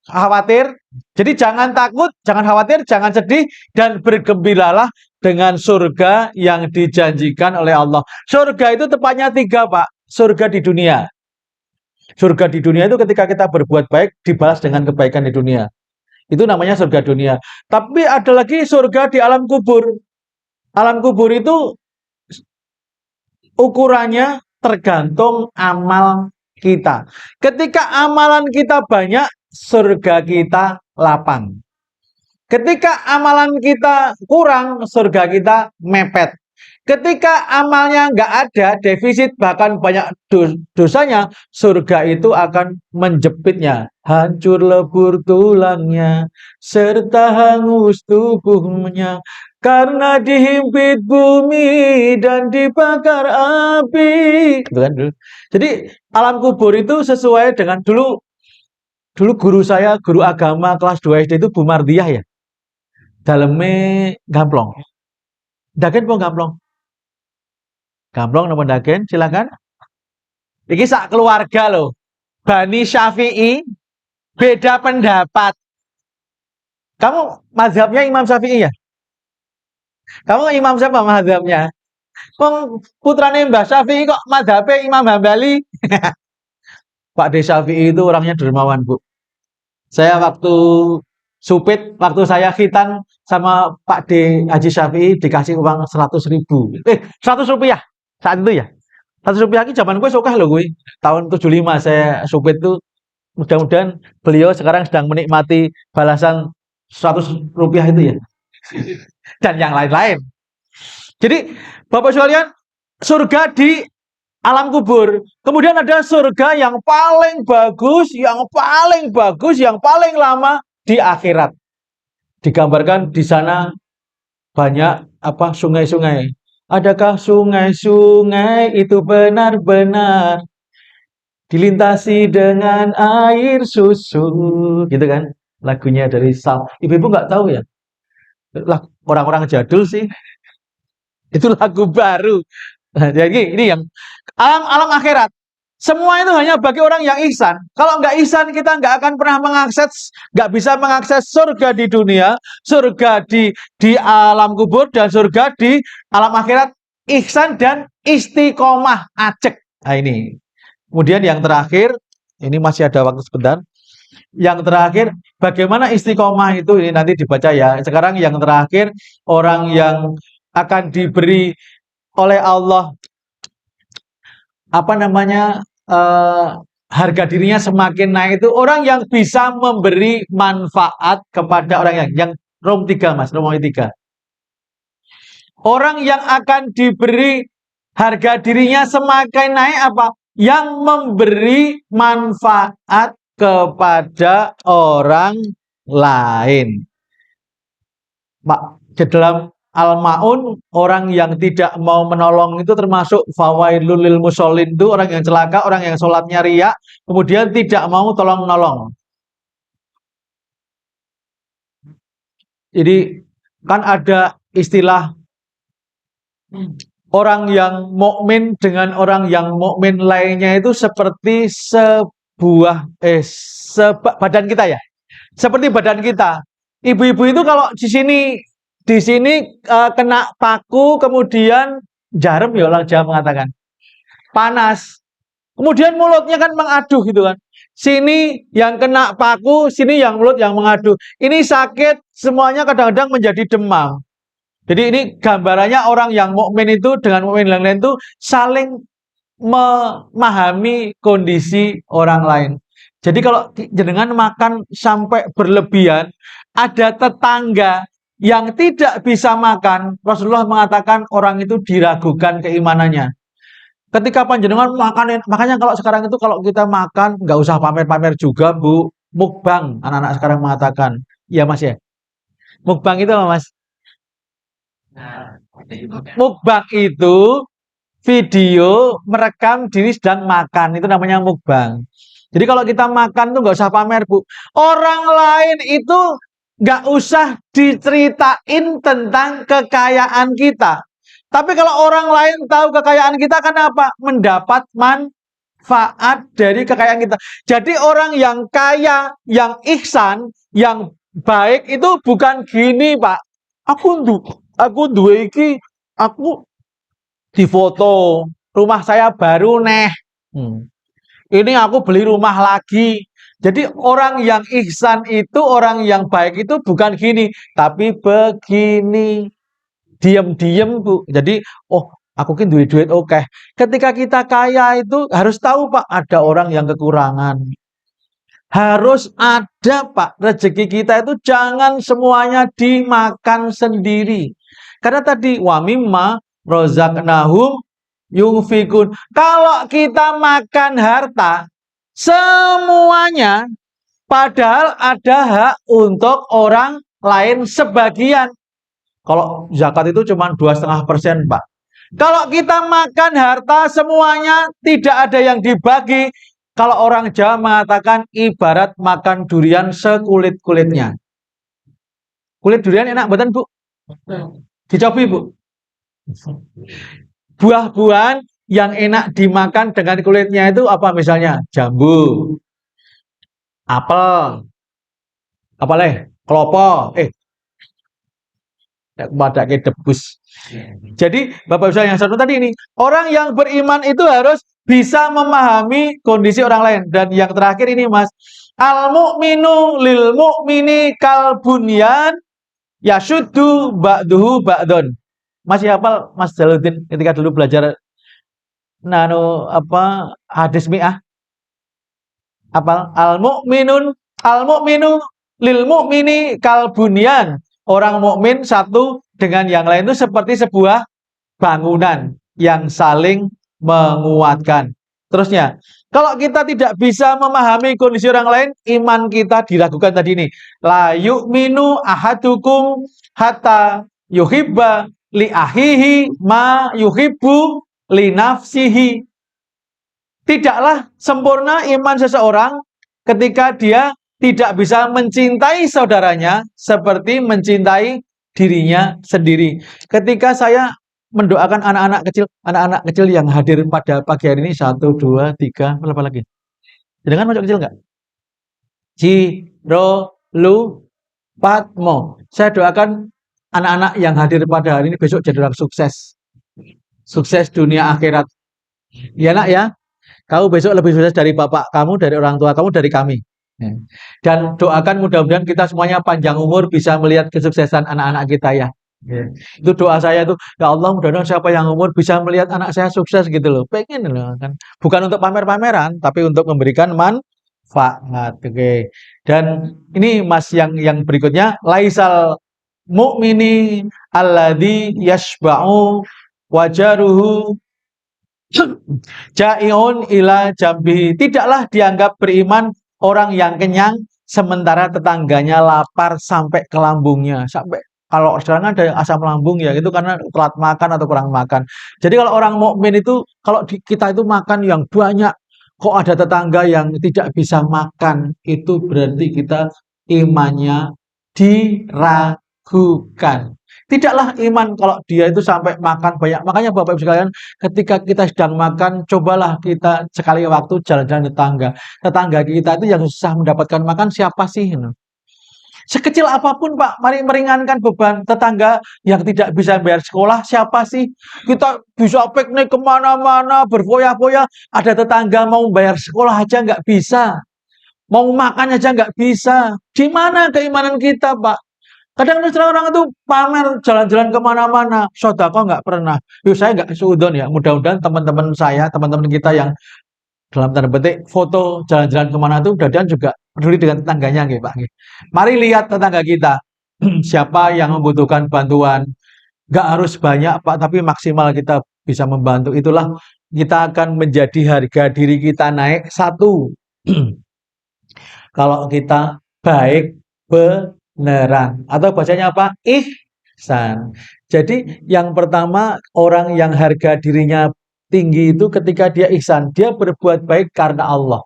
[SPEAKER 1] khawatir. Jadi jangan takut, jangan khawatir, jangan sedih, dan bergembiralah dengan surga yang dijanjikan oleh Allah. Surga itu tepatnya 3, Pak. Surga di dunia. Surga di dunia itu ketika kita berbuat baik dibalas dengan kebaikan di dunia. Itu namanya surga dunia. Tapi ada lagi surga di alam kubur. Alam kubur itu ukurannya tergantung amal kita. Ketika amalan kita banyak, surga kita lapang. Ketika amalan kita kurang, surga kita mepet. Ketika amalnya nggak ada, defisit, bahkan banyak dosanya, surga itu akan menjepitnya. Hancur lebur tulangnya, serta hangus tubuhnya, karena dihimpit bumi dan dibakar api. Gitu kan, dulu. Jadi alam kubur itu sesuai dengan dulu guru saya, guru agama kelas 2 SD itu Bu Mardiah ya. Dalamnya gamplong. Dagen po gamplong. Gamplong nomor dagen, silakan. Iki sak keluarga loh. Bani Syafi'i beda pendapat. Kamu mazhabnya Imam Syafi'i ya? Kamu imam siapa mazhabnya? Putrane Mbah Syafi'i kok mazhabnya Imam Hambali? Pak D Syafi'i itu orangnya dermawan, Bu. Saya waktu supit, waktu saya khitan sama Pak D Haji Syafi'i dikasih uang 100.000. 100 rupiah saat itu ya. 100 rupiah ini zaman gue sokah loh gue. Tahun 75 saya supit tuh. Mudah-mudahan beliau sekarang sedang menikmati balasan 100 rupiah itu ya. Dan yang lain-lain. Jadi Bapak sekalian, surga di alam kubur. Kemudian ada surga yang paling bagus, yang paling lama di akhirat. Digambarkan di sana banyak sungai-sungai. Adakah sungai-sungai itu benar-benar dilintasi dengan air susu, gitu kan? Lagunya dari Sal. Ibu-ibu nggak tahu ya? Orang-orang jadul sih. Itu lagu baru. Jadi ini yang alam akhirat. Semua itu hanya bagi orang yang ihsan. Kalau nggak ihsan, kita nggak akan pernah nggak bisa mengakses surga di dunia, surga di alam kubur, dan surga di alam akhirat. Ihsan dan istiqomah, acek. Nah ini. Kemudian yang terakhir, ini masih ada waktu sebentar. Yang terakhir, bagaimana istiqomah itu ini nanti dibaca ya. Sekarang yang terakhir, orang yang akan diberi oleh Allah apa namanya harga dirinya semakin naik itu orang yang bisa memberi manfaat kepada orang yang Rom 3 Mas, Rom 3. Orang yang akan diberi harga dirinya semakin naik apa? Yang memberi manfaat kepada orang lain. Pak, di dalam Al-Maun, orang yang tidak mau menolong itu termasuk fawailul lil musholin, itu orang yang celaka, orang yang sholatnya riya, kemudian tidak mau tolong-menolong. Jadi kan ada istilah orang yang mukmin dengan orang yang mukmin lainnya itu seperti sebuah badan kita ya. Seperti badan kita. Ibu-ibu itu kalau di sini kena paku kemudian jarum ya orang Jawa mengatakan. Panas. Kemudian mulutnya kan mengaduh gitu kan. Sini yang kena paku, sini yang mulut yang mengaduh. Ini sakit, semuanya kadang-kadang menjadi demam. Jadi ini gambarannya orang yang mukmin itu dengan mukmin yang lain itu saling memahami kondisi orang lain. Jadi kalau jenengan makan sampai berlebihan, ada tetangga yang tidak bisa makan, Rasulullah mengatakan orang itu diragukan keimanannya. Ketika panjenengan makan, makanya kalau sekarang itu kalau kita makan nggak usah pamer-pamer juga, Bu. Mukbang, anak-anak sekarang mengatakan, iya Mas ya. Mukbang itu apa Mas? Mukbang itu video merekam diri sedang makan, itu namanya mukbang. Jadi kalau kita makan tuh nggak usah pamer, Bu. Orang lain itu nggak usah diceritain tentang kekayaan kita. Tapi kalau orang lain tahu kekayaan kita, kenapa? Mendapat manfaat dari kekayaan kita. Jadi orang yang kaya, yang ihsan, yang baik itu bukan gini, Pak. Aku duwe iki, aku difoto, rumah saya baru neh. Ini aku beli rumah lagi. Jadi orang yang ihsan itu, orang yang baik itu bukan gini, tapi begini. Diam-diam, Bu. Jadi, oh, aku kan duit-duit oke. Ketika kita kaya itu harus tahu, Pak, ada orang yang kekurangan. Harus ada, Pak. Rezeki kita itu jangan semuanya dimakan sendiri. Karena tadi wa mimma rozaqnahum yunfikun. Kalau kita makan harta semuanya padahal ada hak untuk orang lain sebagian. Kalau zakat itu cuma 2,5%, Pak. Kalau kita makan harta semuanya tidak ada yang dibagi. Kalau orang Jawa mengatakan ibarat makan durian sekulit-kulitnya. Kulit durian enak betul, Bu? Dicobi, Bu. Buah-buahan yang enak dimakan dengan kulitnya itu apa misalnya? Jambu, apel, apa leh? Klopo, pada debus. Jadi Bapak Ibu yang satu tadi ini, orang yang beriman itu harus bisa memahami kondisi orang lain. Dan yang terakhir ini Mas, al-mu'minu lil mu'mini kal bunyan yashuddu ba'duhu ba'don. Masih hafal Mas Jaluddin ketika dulu belajar hadis mi'ah? Hafal al-mu'minu lil mu'mini kal bunyan. Orang mukmin satu dengan yang lain itu seperti sebuah bangunan yang saling menguatkan. Terusnya, kalau kita tidak bisa memahami kondisi orang lain, iman kita diragukan tadi ini. La yu'minu ahadukum hatta yuhibba li ahihi ma yuhibbu li nafsihi. Tidaklah sempurna iman seseorang ketika dia tidak bisa mencintai saudaranya seperti mencintai dirinya sendiri. Ketika saya mendoakan anak-anak kecil yang hadir pada pagi hari ini 1, 2, 3, berapa lagi? Dengan masuk kecil nggak? Ciro, Lu, Patmo. Saya doakan anak-anak yang hadir pada hari ini besok jadi orang sukses. Sukses dunia akhirat. Ya nak ya, kamu besok lebih sukses dari bapak kamu, dari orang tua kamu, dari kami. Dan doakan mudah-mudahan kita semuanya panjang umur bisa melihat kesuksesan anak-anak kita ya. Itu doa saya tuh, ya Allah mudah-mudahan siapa yang umur bisa melihat anak saya sukses gitu loh. Pengen loh kan. Bukan untuk pamer-pameran, tapi untuk memberikan manfaat. Oke. Dan ini Mas yang berikutnya, laisal mu'mini alladzi yashba'u wajaruhu Ja'iun ila jambi. Tidaklah dianggap beriman orang yang kenyang sementara tetangganya lapar sampai ke lambungnya. Sampai kalau sekarang ada asam lambung ya itu karena telat makan atau kurang makan. Jadi kalau orang mukmin itu kalau kita itu makan yang banyak kok ada tetangga yang tidak bisa makan itu berarti kita imannya diragukan. Tidaklah iman kalau dia itu sampai makan banyak. Makanya Bapak Ibu sekalian, ketika kita sedang makan, cobalah kita sekali waktu jalan-jalan tetangga. Tetangga kita itu yang susah mendapatkan makan siapa sih? Sekecil apapun Pak, mari meringankan beban tetangga yang tidak bisa bayar sekolah siapa sih? Kita bisa piknik kemana-mana, berfoya-foya, ada tetangga mau bayar sekolah aja nggak bisa. Mau makan aja nggak bisa. Di mana keimanan kita Pak? Kadang orang itu pamer jalan-jalan kemana-mana, sodako nggak pernah. Yuk saya nggak seudon ya. Mudah-mudahan teman-teman saya, teman-teman kita yang dalam tanda petik foto jalan-jalan kemana itu, mudah-mudahan juga peduli dengan tetangganya, gitu, Pak. Mari lihat tetangga kita, siapa yang membutuhkan bantuan. Nggak harus banyak, Pak, tapi maksimal kita bisa membantu. Itulah kita akan menjadi harga diri kita naik satu. Kalau kita baik beneran atau bahasanya apa? Ihsan. Jadi yang pertama orang yang harga dirinya tinggi itu ketika dia ihsan, dia berbuat baik karena Allah.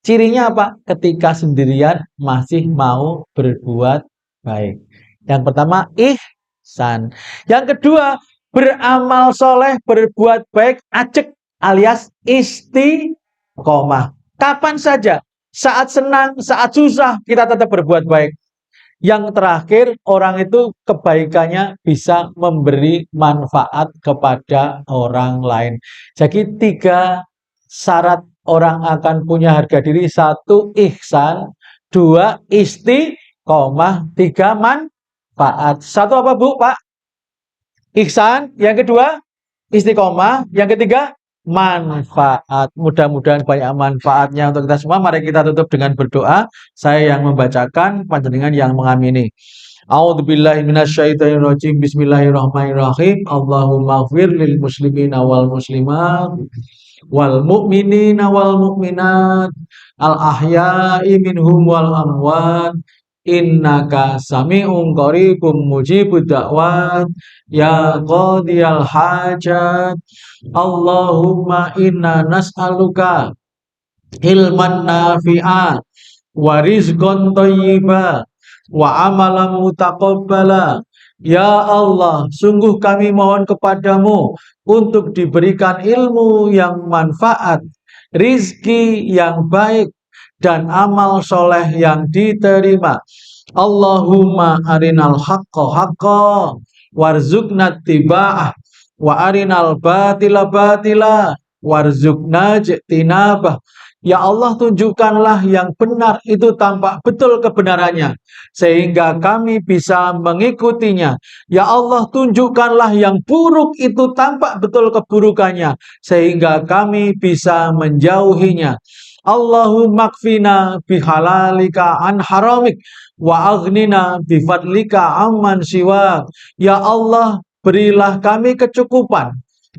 [SPEAKER 1] Cirinya apa? Ketika sendirian masih mau berbuat baik. Yang pertama ihsan. Yang kedua beramal soleh, berbuat baik, ajek alias istiqomah. Kapan saja, saat senang, saat susah, kita tetap berbuat baik. Yang terakhir, orang itu kebaikannya bisa memberi manfaat kepada orang lain. Jadi 3 syarat orang akan punya harga diri. 1, ihsan. 2, istiqomah. 3, manfaat. 1 apa Bu, Pak? Ihsan. Yang kedua, istiqomah. Yang ketiga, manfaat. Mudah-mudahan banyak manfaatnya untuk kita semua. Mari kita tutup dengan berdoa. Saya yang membacakan, panjenengan yang mengamini. A'udzubillahi minasyaitonirrajim. Bismillahirrahmanirrahim. Allahumma ighfir lil muslimina wal muslimat wal mu'minina wal mu'minat al ahya'i minhum wal amwat innaka sami'un qaribun mujibud da'wat ya qadiyal hajat Allahumma inna nas'aluka ilman nafi'a wa rizqan thayyiba wa amalan mutaqabbala. Ya Allah, sungguh kami mohon kepadamu untuk diberikan ilmu yang manfaat, rizki yang baik, dan amal soleh yang diterima. Allahumma arinal haqqa haqqa warzuqna tiba'ah wa arinal batila batila warzuqna jtinabah. Ya Allah, tunjukkanlah yang benar itu tampak betul kebenarannya sehingga kami bisa mengikutinya. Ya Allah, tunjukkanlah yang buruk itu tampak betul keburukannya sehingga kami bisa menjauhinya. Allahumma kfina bihalalika an haramik wa aghnina bifadlika amman siwak. Ya Allah, berilah kami kecukupan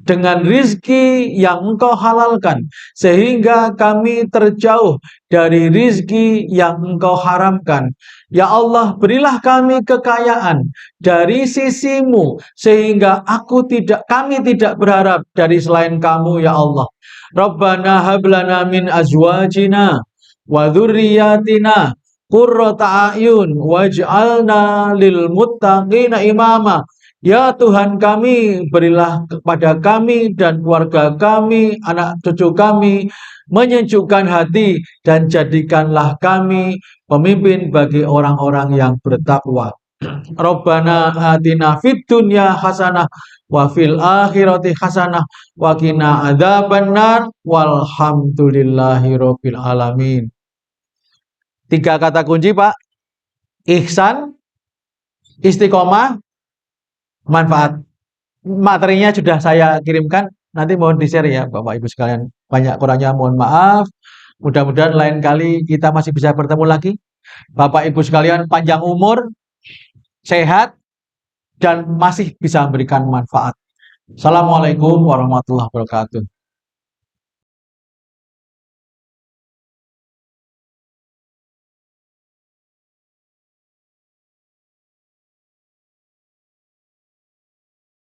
[SPEAKER 1] dengan rizki yang Engkau halalkan, sehingga kami terjauh dari rizki yang Engkau haramkan. Ya Allah, berilah kami kekayaan dari sisimu, sehingga kami tidak berharap dari selain kamu, ya Allah. Rabbana hablana min azwajina wa dzurriyyatina qurrata a'yun waj'alna lil muttaqina imama. Ya Tuhan kami, berilah kepada kami dan keluarga kami, anak cucu kami, menyejukkan hati dan jadikanlah kami pemimpin bagi orang-orang yang bertakwa. Rabbana atina fid dunya hasanah wa fil akhirati hasanah wa qina adzabannar walhamdulillahi rabbil alamin. 3 kata kunci, Pak. Ihsan, istiqomah, manfaat. Materinya sudah saya kirimkan, nanti mohon di-share ya Bapak Ibu sekalian. Banyak kurangnya mohon maaf. Mudah-mudahan lain kali kita masih bisa bertemu lagi. Bapak Ibu sekalian panjang umur, sehat, dan masih bisa memberikan manfaat. Assalamualaikum warahmatullahi wabarakatuh.